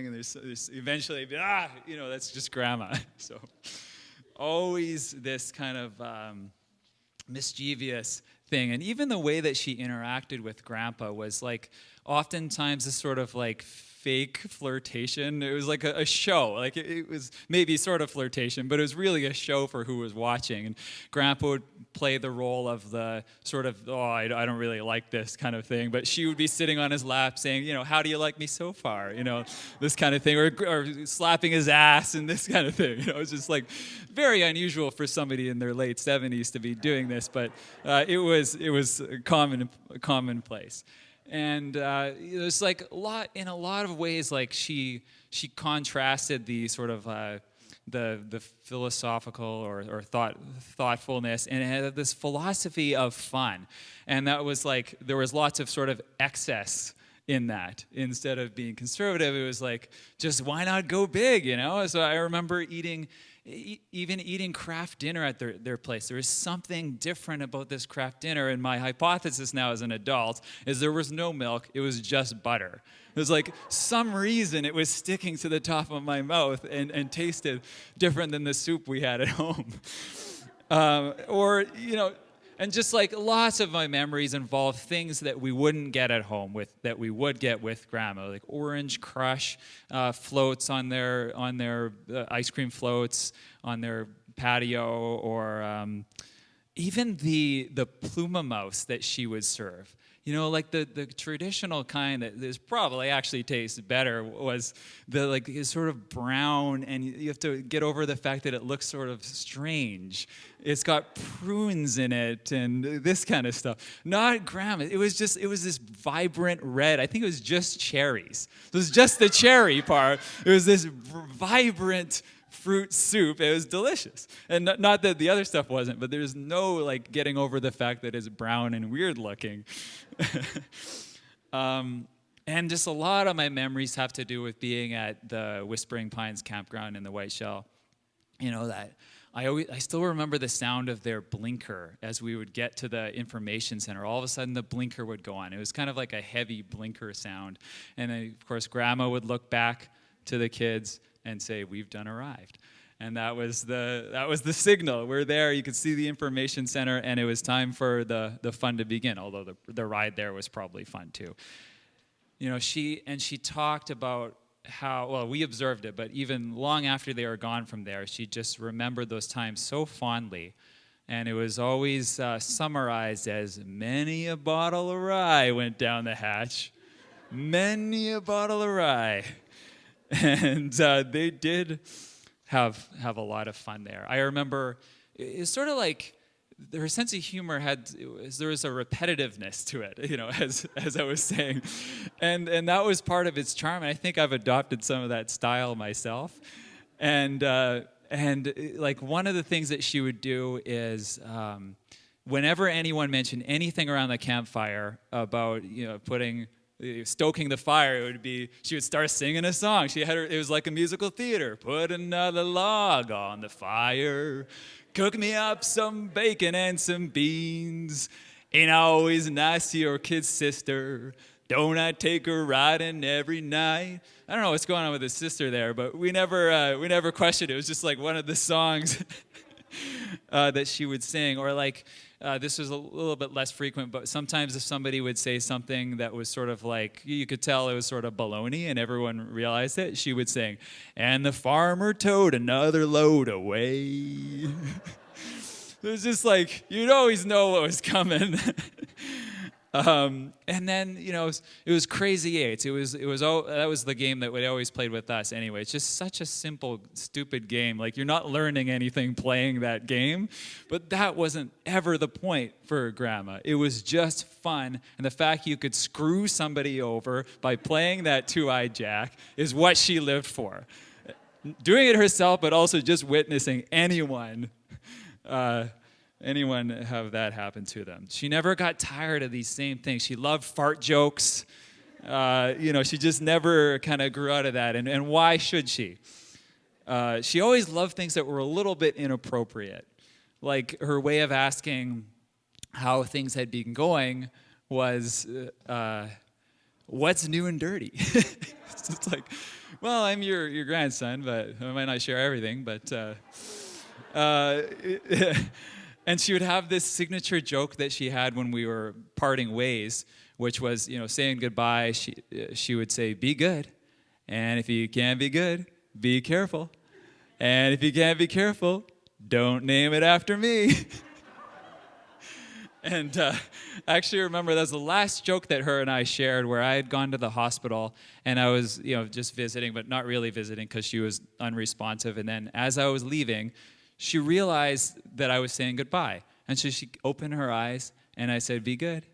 S7: and there's eventually, that's just grandma. So always this kind of mischievous thing, and even the way that she interacted with grandpa was like oftentimes a sort of like fake flirtation. It was like a show. Like it was maybe sort of flirtation, but it was really a show for who was watching. And grandpa would play the role of the sort of, I don't really like this kind of thing. But she would be sitting on his lap saying, how do you like me so far? This kind of thing. Or slapping his ass and this kind of thing. It's just like very unusual for somebody in their late 70s to be doing this. But it was commonplace. And it was like in a lot of ways, like she contrasted the sort of the philosophical or thoughtfulness, and it had this philosophy of fun, and that was like there was lots of sort of excess in that. Instead of being conservative, it was like just why not go big, So I remember eating craft dinner at their place. There was something different about this craft dinner, and my hypothesis now as an adult is there was no milk, it was just butter. It was like some reason it was sticking to the top of my mouth and tasted different than the soup we had at home. And just like lots of my memories involve things that we wouldn't get at home that we would get with grandma, like Orange Crush floats on their ice cream floats on their patio, or even the pluma mouse that she would serve. Like the traditional kind that is probably actually tastes better was the sort of brown, and you have to get over the fact that it looks sort of strange. It's got prunes in it and this kind of stuff. Not grandma. It was this vibrant red. I think it was just cherries. It was just the cherry part. It was this vibrant fruit soup. It was delicious. And not that the other stuff wasn't, but there's no getting over the fact that it's brown and weird looking. And just a lot of my memories have to do with being at the Whispering Pines campground in the White Shell. That I still remember the sound of their blinker as we would get to the information center. All of a sudden the blinker would go on. It was kind of like a heavy blinker sound. And then, of course, grandma would look back to the kids and say, "We've done arrived." And that was the signal. We're there. You could see the information center, and it was time for the fun to begin. Although the ride there was probably fun too. She talked about how we observed it, but even long after they were gone from there, she just remembered those times so fondly. And it was always summarized as many a bottle of rye went down the hatch. Many a bottle of rye. And they did have a lot of fun there. I remember it's sort of like her sense of humor there was a repetitiveness to it, as I was saying, and that was part of its charm. And I think I've adopted some of that style myself. And one of the things that she would do is whenever anyone mentioned anything around the campfire about stoking the fire, she would start singing a song. It was like a musical theater. Put another log on the fire, cook me up some bacon and some beans. Ain't always nice to your kid's sister. Don't I take her riding every night? I don't know what's going on with his sister there, but we never questioned it. It was just like one of the songs that she would sing, or this was a little bit less frequent, but sometimes if somebody would say something that was sort of you could tell it was sort of baloney and everyone realized it, she would sing, "And the farmer towed another load away." It was just you'd always know what was coming. And then, it was Crazy Eights. That was the game that we always played with us anyway. It's just such a simple, stupid game. Like, you're not learning anything playing that game, but that wasn't ever the point for Grandma. It was just fun, and the fact you could screw somebody over by playing that two-eyed Jack is what she lived for. Doing it herself, but also just witnessing anyone have that happen to them. She never got tired of these same things. She loved fart jokes. She just never kind of grew out of that. And why should she? She always loved things that were a little bit inappropriate. Like her way of asking how things had been going was, what's new and dirty? It's just like, well, I'm your grandson, but I might not share everything, but... And she would have this signature joke that she had when we were parting ways, which was, saying goodbye. She would say, "Be good. And if you can't be good, be careful. And if you can't be careful, don't name it after me." And I actually remember that was the last joke that her and I shared, where I had gone to the hospital and I was, just visiting, but not really visiting because she was unresponsive. And then as I was leaving, she realized that I was saying goodbye. And so she opened her eyes, and I said, "Be good.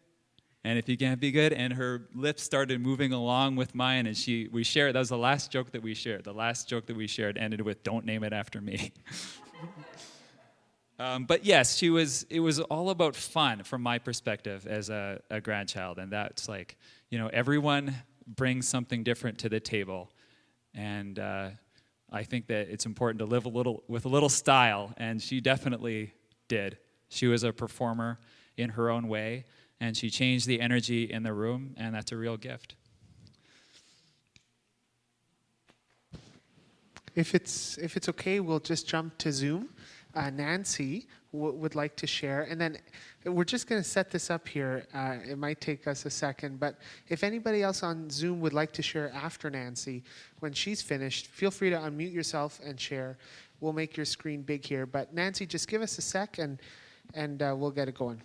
S7: And if you can't be good," and her lips started moving along with mine, and we shared, that was the last joke that we shared. The last joke that we shared ended with, "Don't name it after me." But yes, it was all about fun from my perspective as a grandchild. And that's like, everyone brings something different to the table. And I think that it's important to live with a little style, and she definitely did. She was a performer in her own way, and she changed the energy in the room, and that's a real gift.
S8: If it's okay, we'll just jump to Zoom. Nancy would like to share, and then we're just going to set this up here. It might take us a second, but if anybody else on Zoom would like to share after Nancy, when she's finished, feel free to unmute yourself and share. We'll make your screen big here, but Nancy, just give us a sec, and we'll get it going.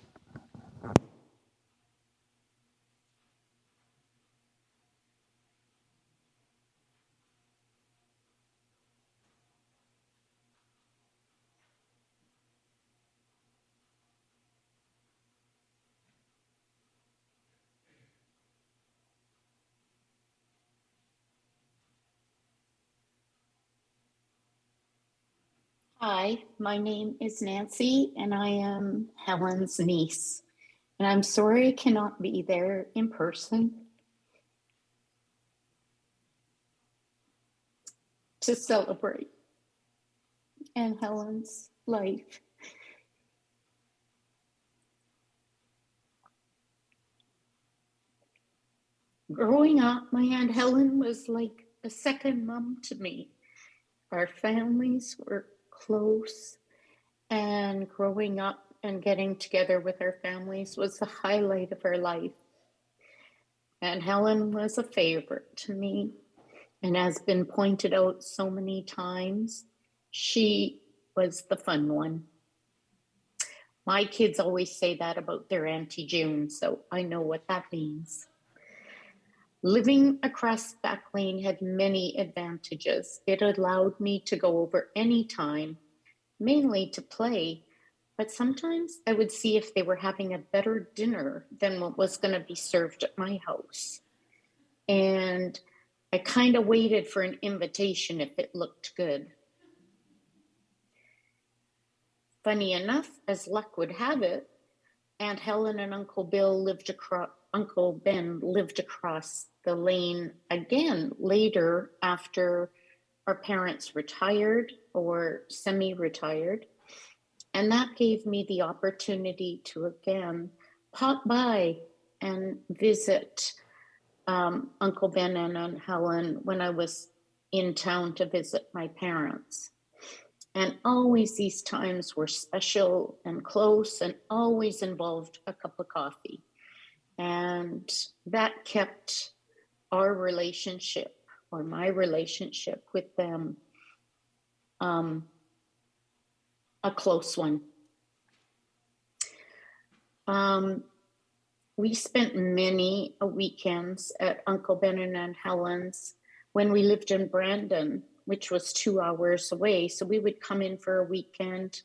S9: Hi, my name is Nancy, and I am Helen's niece. And I'm sorry I cannot be there in person to celebrate and Helen's life. Growing up, my Aunt Helen was like a second mom to me. Our families were close, and growing up and getting together with our families was the highlight of our life. And Helen was a favorite to me, and has been pointed out so many times, she was the fun one. My kids always say that about their Auntie June, so I know what that means. Living across back lane had many advantages. It allowed me to go over any time, mainly to play, but sometimes I would see if they were having a better dinner than what was going to be served at my house. And I kind of waited for an invitation if it looked good. Funny enough, as luck would have it, Aunt Helen and Uncle Ben lived across the lane again later, after our parents retired or semi-retired. And that gave me the opportunity to again pop by and visit Uncle Ben and Aunt Helen when I was in town to visit my parents. And always these times were special and close, and always involved a cup of coffee. And that kept our relationship, or my relationship with them, a close one. We spent many weekends at Uncle Ben and Aunt Helen's when we lived in Brandon, which was 2 hours away. So we would come in for a weekend,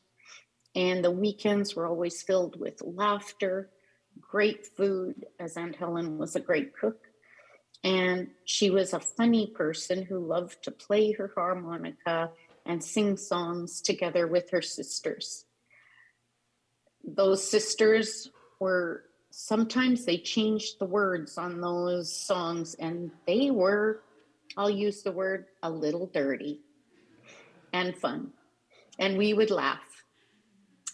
S9: and the weekends were always filled with laughter, great food, as Aunt Helen was a great cook. And she was a funny person who loved to play her harmonica and sing songs together with her sisters. Those sisters were, sometimes they changed the words on those songs, and they were, I'll use the word, a little dirty and fun. And we would laugh.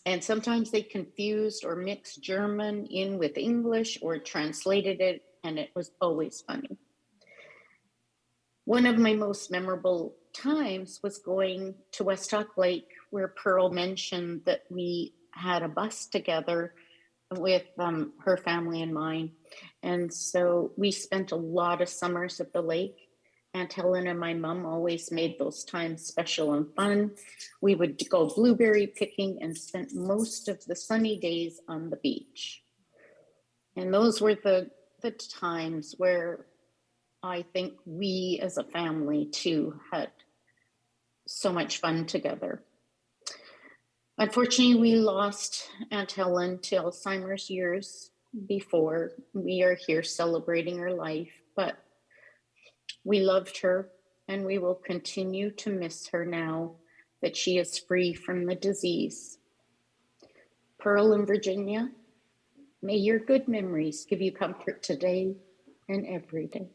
S9: And sometimes they confused or mixed German in with English or translated it, and it was always funny. One of my most memorable times was going to Westhock Lake, where Pearl mentioned that we had a bus together with her family and mine. And so we spent a lot of summers at the lake. Aunt Helen and my mom always made those times special and fun. We would go blueberry picking and spent most of the sunny days on the beach. And those were the times where I think we as a family too had so much fun together. Unfortunately, we lost Aunt Helen to Alzheimer's years before. We are here celebrating her life, but we loved her, and we will continue to miss her now that she is free from the disease. Pearl and Virginia, may your good memories give you comfort today and every day.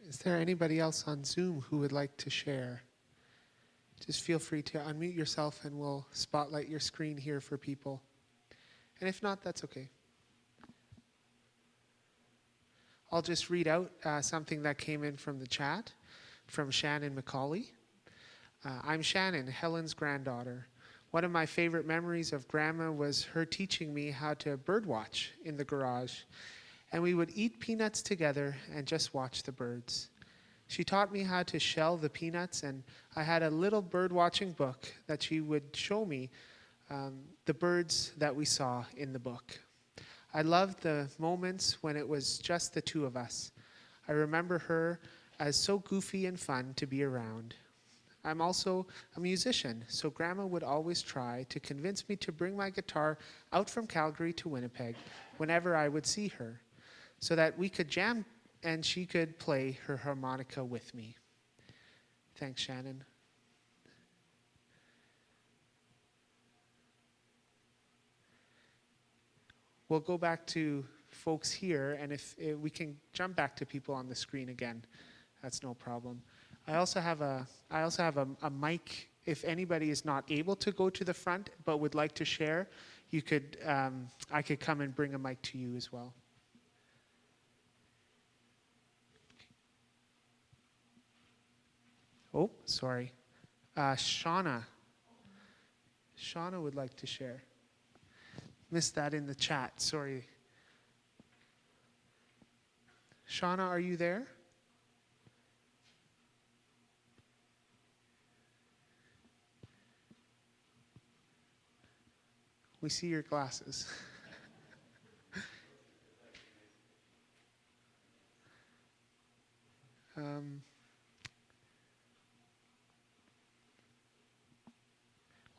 S8: Is there anybody else on Zoom who would like to share? Just feel free to unmute yourself and we'll spotlight your screen here for people. And if not, that's okay. I'll just read out something that came in from the chat from Shannon McCauley. I'm Shannon, Helen's granddaughter. One of my favorite memories of Grandma was her teaching me how to birdwatch in the garage. And we would eat peanuts together and just watch the birds. She taught me how to shell the peanuts, and I had a little bird watching book that she would show me the birds that we saw in the book. I loved the moments when it was just the two of us. I remember her as so goofy and fun to be around. I'm also a musician, so Grandma would always try to convince me to bring my guitar out from Calgary to Winnipeg whenever I would see her, so that we could jam and she could play her harmonica with me. Thanks, Shannon. We'll go back to folks here, and if we can jump back to people on the screen again, that's no problem. I also have a mic. If anybody is not able to go to the front but would like to share, you could I could come and bring a mic to you as well. Oh, sorry. Shauna. Shauna would like to share. Missed that in the chat, sorry. Shauna, are you there? We see your glasses.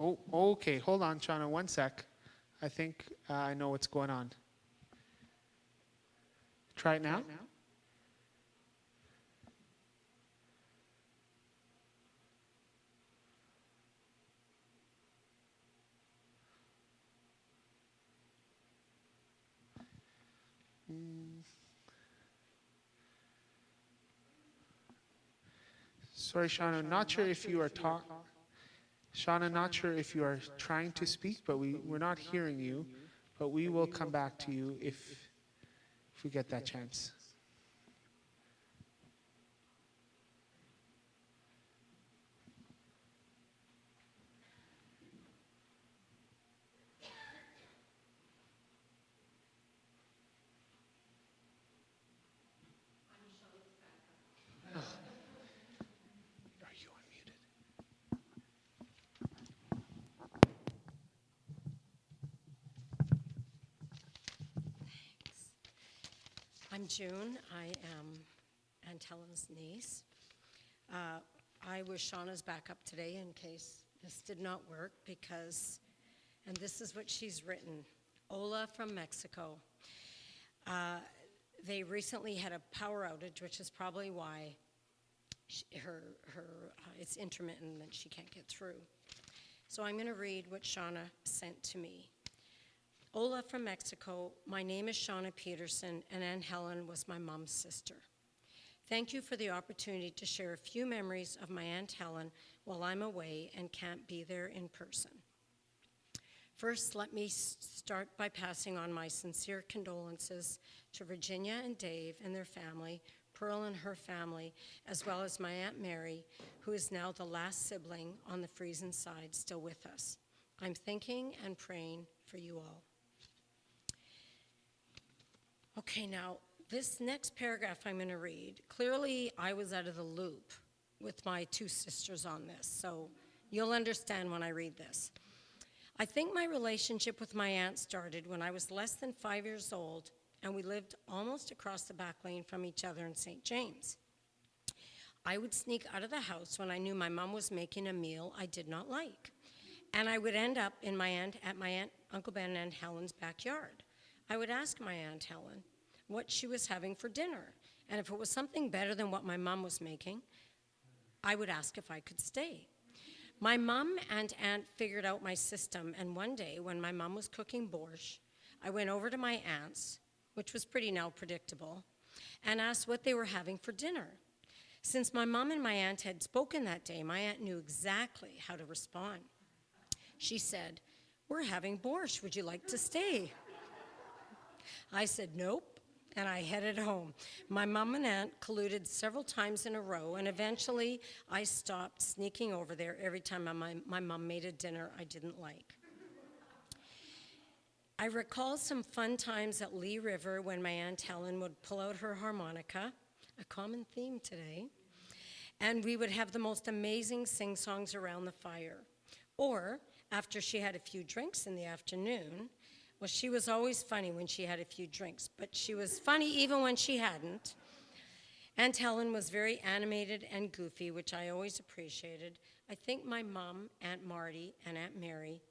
S8: Oh, okay. Hold on, Shauna, one sec. I think I know what's going on. Try it now. Sorry, Shauna, not sure if you are talking. Shauna, not sure if you are trying to speak, but we're not hearing you. But we will come back to you if we get that chance. Are you unmuted?
S10: I'm June. I am Aunt Helen's niece. I was Shauna's backup today in case this did not work because, and this is what she's written. Ola from Mexico. They recently had a power outage, which is probably why it's intermittent and she can't get through. So I'm going to read what Shauna sent to me. Ola from Mexico, my name is Shauna Peterson, and Aunt Helen was my mom's sister. Thank you for the opportunity to share a few memories of my Aunt Helen while I'm away and can't be there in person. First, let me start by passing on my sincere condolences to Virginia and Dave and their family, Pearl and her family, as well as my Aunt Mary, who is now the last sibling on the Friesen side still with us. I'm thinking and praying for you all. Okay, now, this next paragraph I'm going to read, clearly I was out of the loop with my two sisters on this, so you'll understand when I read this. I think my relationship with my aunt started when I was less than 5 years old, and we lived almost across the back lane from each other in St. James. I would sneak out of the house when I knew my mom was making a meal I did not like, and I would end up at my Uncle Ben and Aunt Helen's backyard. I would ask my Aunt Helen what she was having for dinner, and if it was something better than what my mom was making, I would ask if I could stay. My mom and aunt figured out my system, and one day when my mom was cooking borscht, I went over to my aunt's, which was pretty now predictable, and asked what they were having for dinner. Since my mom and my aunt had spoken that day, my aunt knew exactly how to respond. She said, "We're having borscht, would you like to stay?" I said, "Nope," and I headed home. My mom and aunt colluded several times in a row, and eventually I stopped sneaking over there every time my mom made a dinner I didn't like. I recall some fun times at Lee River when my Aunt Helen would pull out her harmonica, a common theme today, and we would have the most amazing sing-songs around the fire. Or, after she had a few drinks in the afternoon, well, she was always funny when she had a few drinks, but she was funny even when she hadn't. Aunt Helen was very animated and goofy, which I always appreciated. I think my mom, Aunt Marty, and Aunt Mary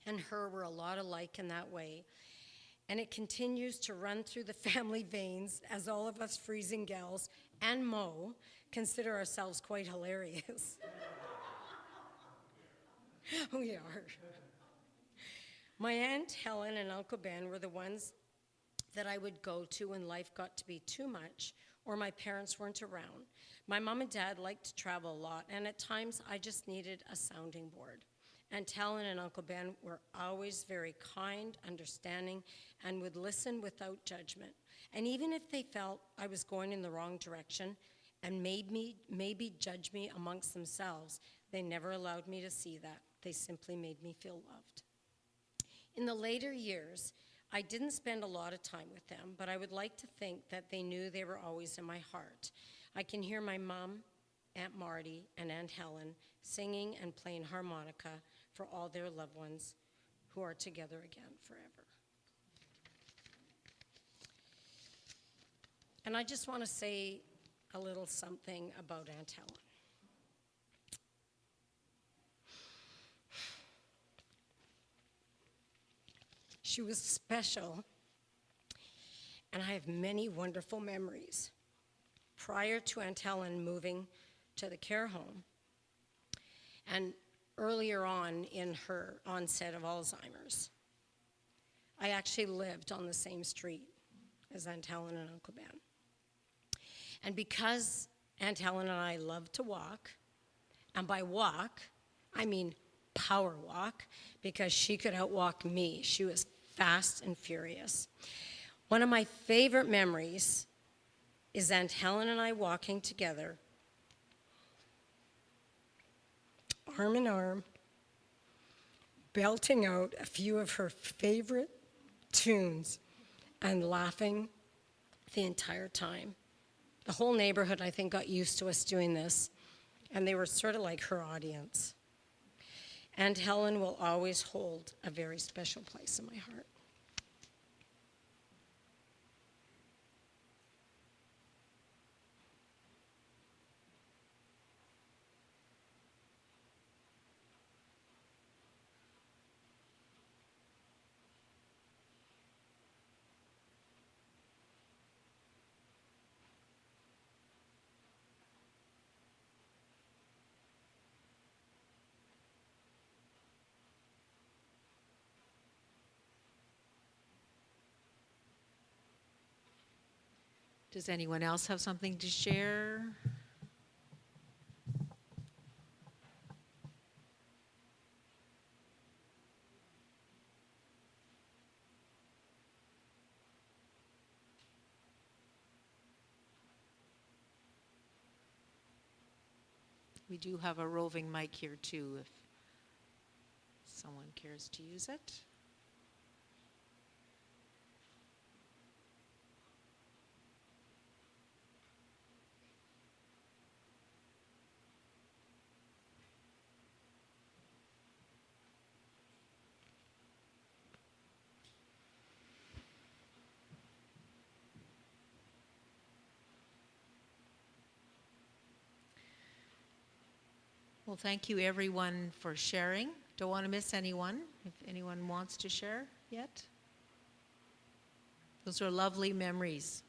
S10: and her were a lot alike in that way. And it continues to run through the family veins as all of us Friesen gals and Mo consider ourselves quite hilarious. We are. My Aunt Helen and Uncle Ben were the ones that I would go to when life got to be too much or my parents weren't around. My mom and dad liked to travel a lot, and at times I just needed a sounding board. Aunt Helen and Uncle Ben were always very kind, understanding, and would listen without judgment. And even if they felt I was going in the wrong direction and maybe judge me amongst themselves, they never allowed me to see that. They simply made me feel loved. In the later years, I didn't spend a lot of time with them, but I would like to think that they knew they were always in my heart. I can hear my mom, Aunt Marty, and Aunt Helen singing and playing harmonica for all their loved ones who are together again forever. And I just want to say a little something about Aunt Helen. She was special, and I have many wonderful memories. Prior to Aunt Helen moving to the care home, and earlier on in her onset of Alzheimer's, I actually lived on the same street as Aunt Helen and Uncle Ben. And because Aunt Helen and I loved to walk, and by walk, I mean power walk, because she could outwalk me. She was fast and furious. One of my favorite memories is Aunt Helen and I walking together, arm in arm, belting out a few of her favorite tunes and laughing the entire time. The whole neighborhood, I think, got used to us doing this, and they were sort of like her audience. Aunt Helen will always hold a very special place in my heart.
S2: Does anyone else have something to share? We do have a roving mic here too, if someone cares to use it. Well, thank you everyone for sharing. Don't want to miss anyone, if anyone wants to share yet. Those are lovely memories.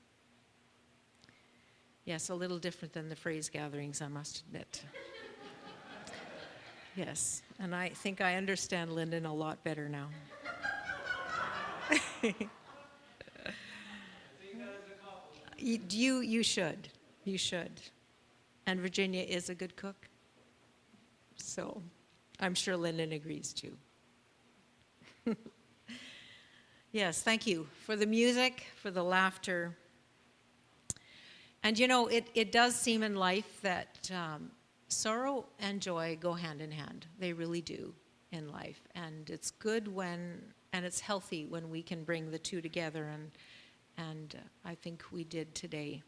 S2: Yes, a little different than the phrase gatherings, I must admit. Yes, and I think I understand Lyndon a lot better now. You should. You should. And Virginia is a good cook. So I'm sure Lyndon agrees too. Yes, thank you for the music, for the laughter. And you know, it does seem in life that sorrow and joy go hand in hand. They really do in life. And it's good when, and it's healthy when we can bring the two together. And I think we did today.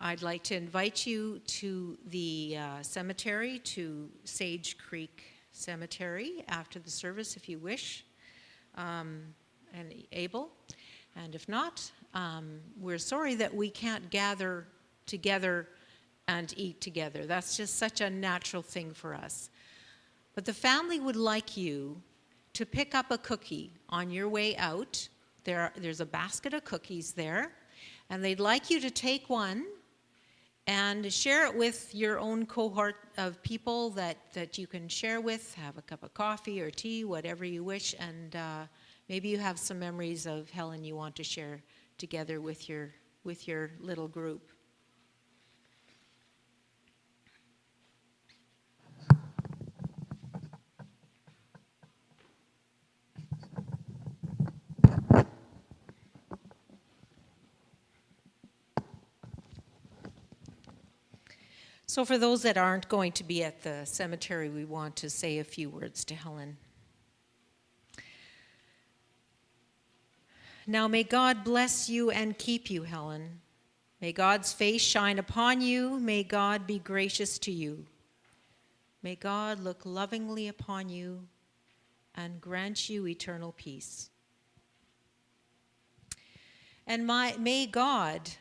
S2: I'd like to invite you to the cemetery, to Sage Creek Cemetery after the service if you wish and able. And if not, we're sorry that we can't gather together and eat together. That's just such a natural thing for us. But the family would like you to pick up a cookie on your way out. There's a basket of cookies there, and they'd like you to take one and share it with your own cohort of people that you can share with. Have a cup of coffee or tea, whatever you wish, and maybe you have some memories of Helen you want to share together with your little group. So for those that aren't going to be at the cemetery, we want to say a few words to Helen. Now may God bless you and keep you, Helen. May God's face shine upon you. May God be gracious to you. May God look lovingly upon you and grant you eternal peace. And may God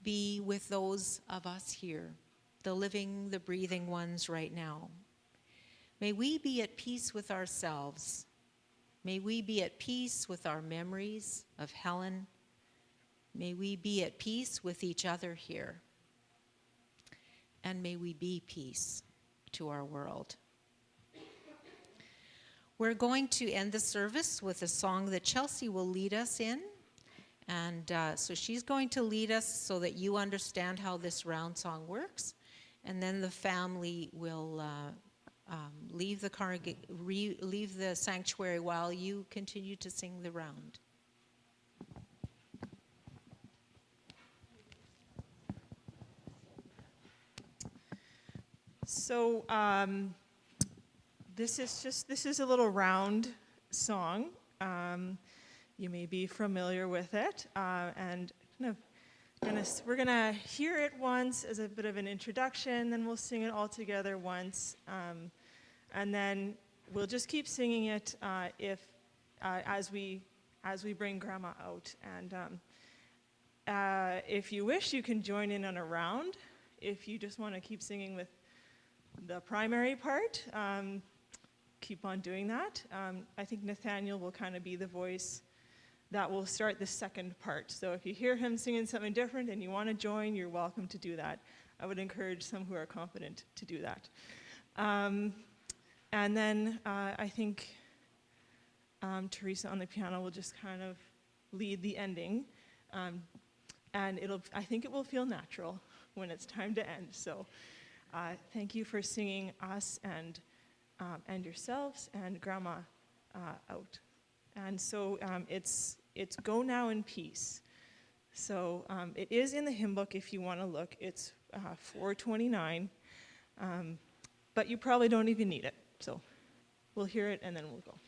S2: be with those of us here, the living, the breathing ones right now. May we be at peace with ourselves. May we be at peace with our memories of Helen. May we be at peace with each other here. And may we be peace to our world. We're going to end the service with a song that Chelsea will lead us in. And so she's going to lead us so that you understand how this round song works. And then the family will leave the sanctuary while you continue to sing the round.
S3: So this is a little round song. You may be familiar with it, and we're gonna hear it once as a bit of an introduction. Then we'll sing it all together once, and then we'll just keep singing it as we bring Grandma out. And if you wish, you can join in on a round. If you just want to keep singing with the primary part, keep on doing that. I think Nathaniel will kind of be the voice that will start the second part. So if you hear him singing something different and you want to join, you're welcome to do that. I would encourage some who are confident to do that. And then I think Teresa on the piano will just kind of lead the ending. And I think it will feel natural when it's time to end. So thank you for singing us and yourselves and Grandma out. And so it's Go Now in Peace. So it is in the hymn book if you want to look. It's 429, but you probably don't even need it. So we'll hear it and then we'll go.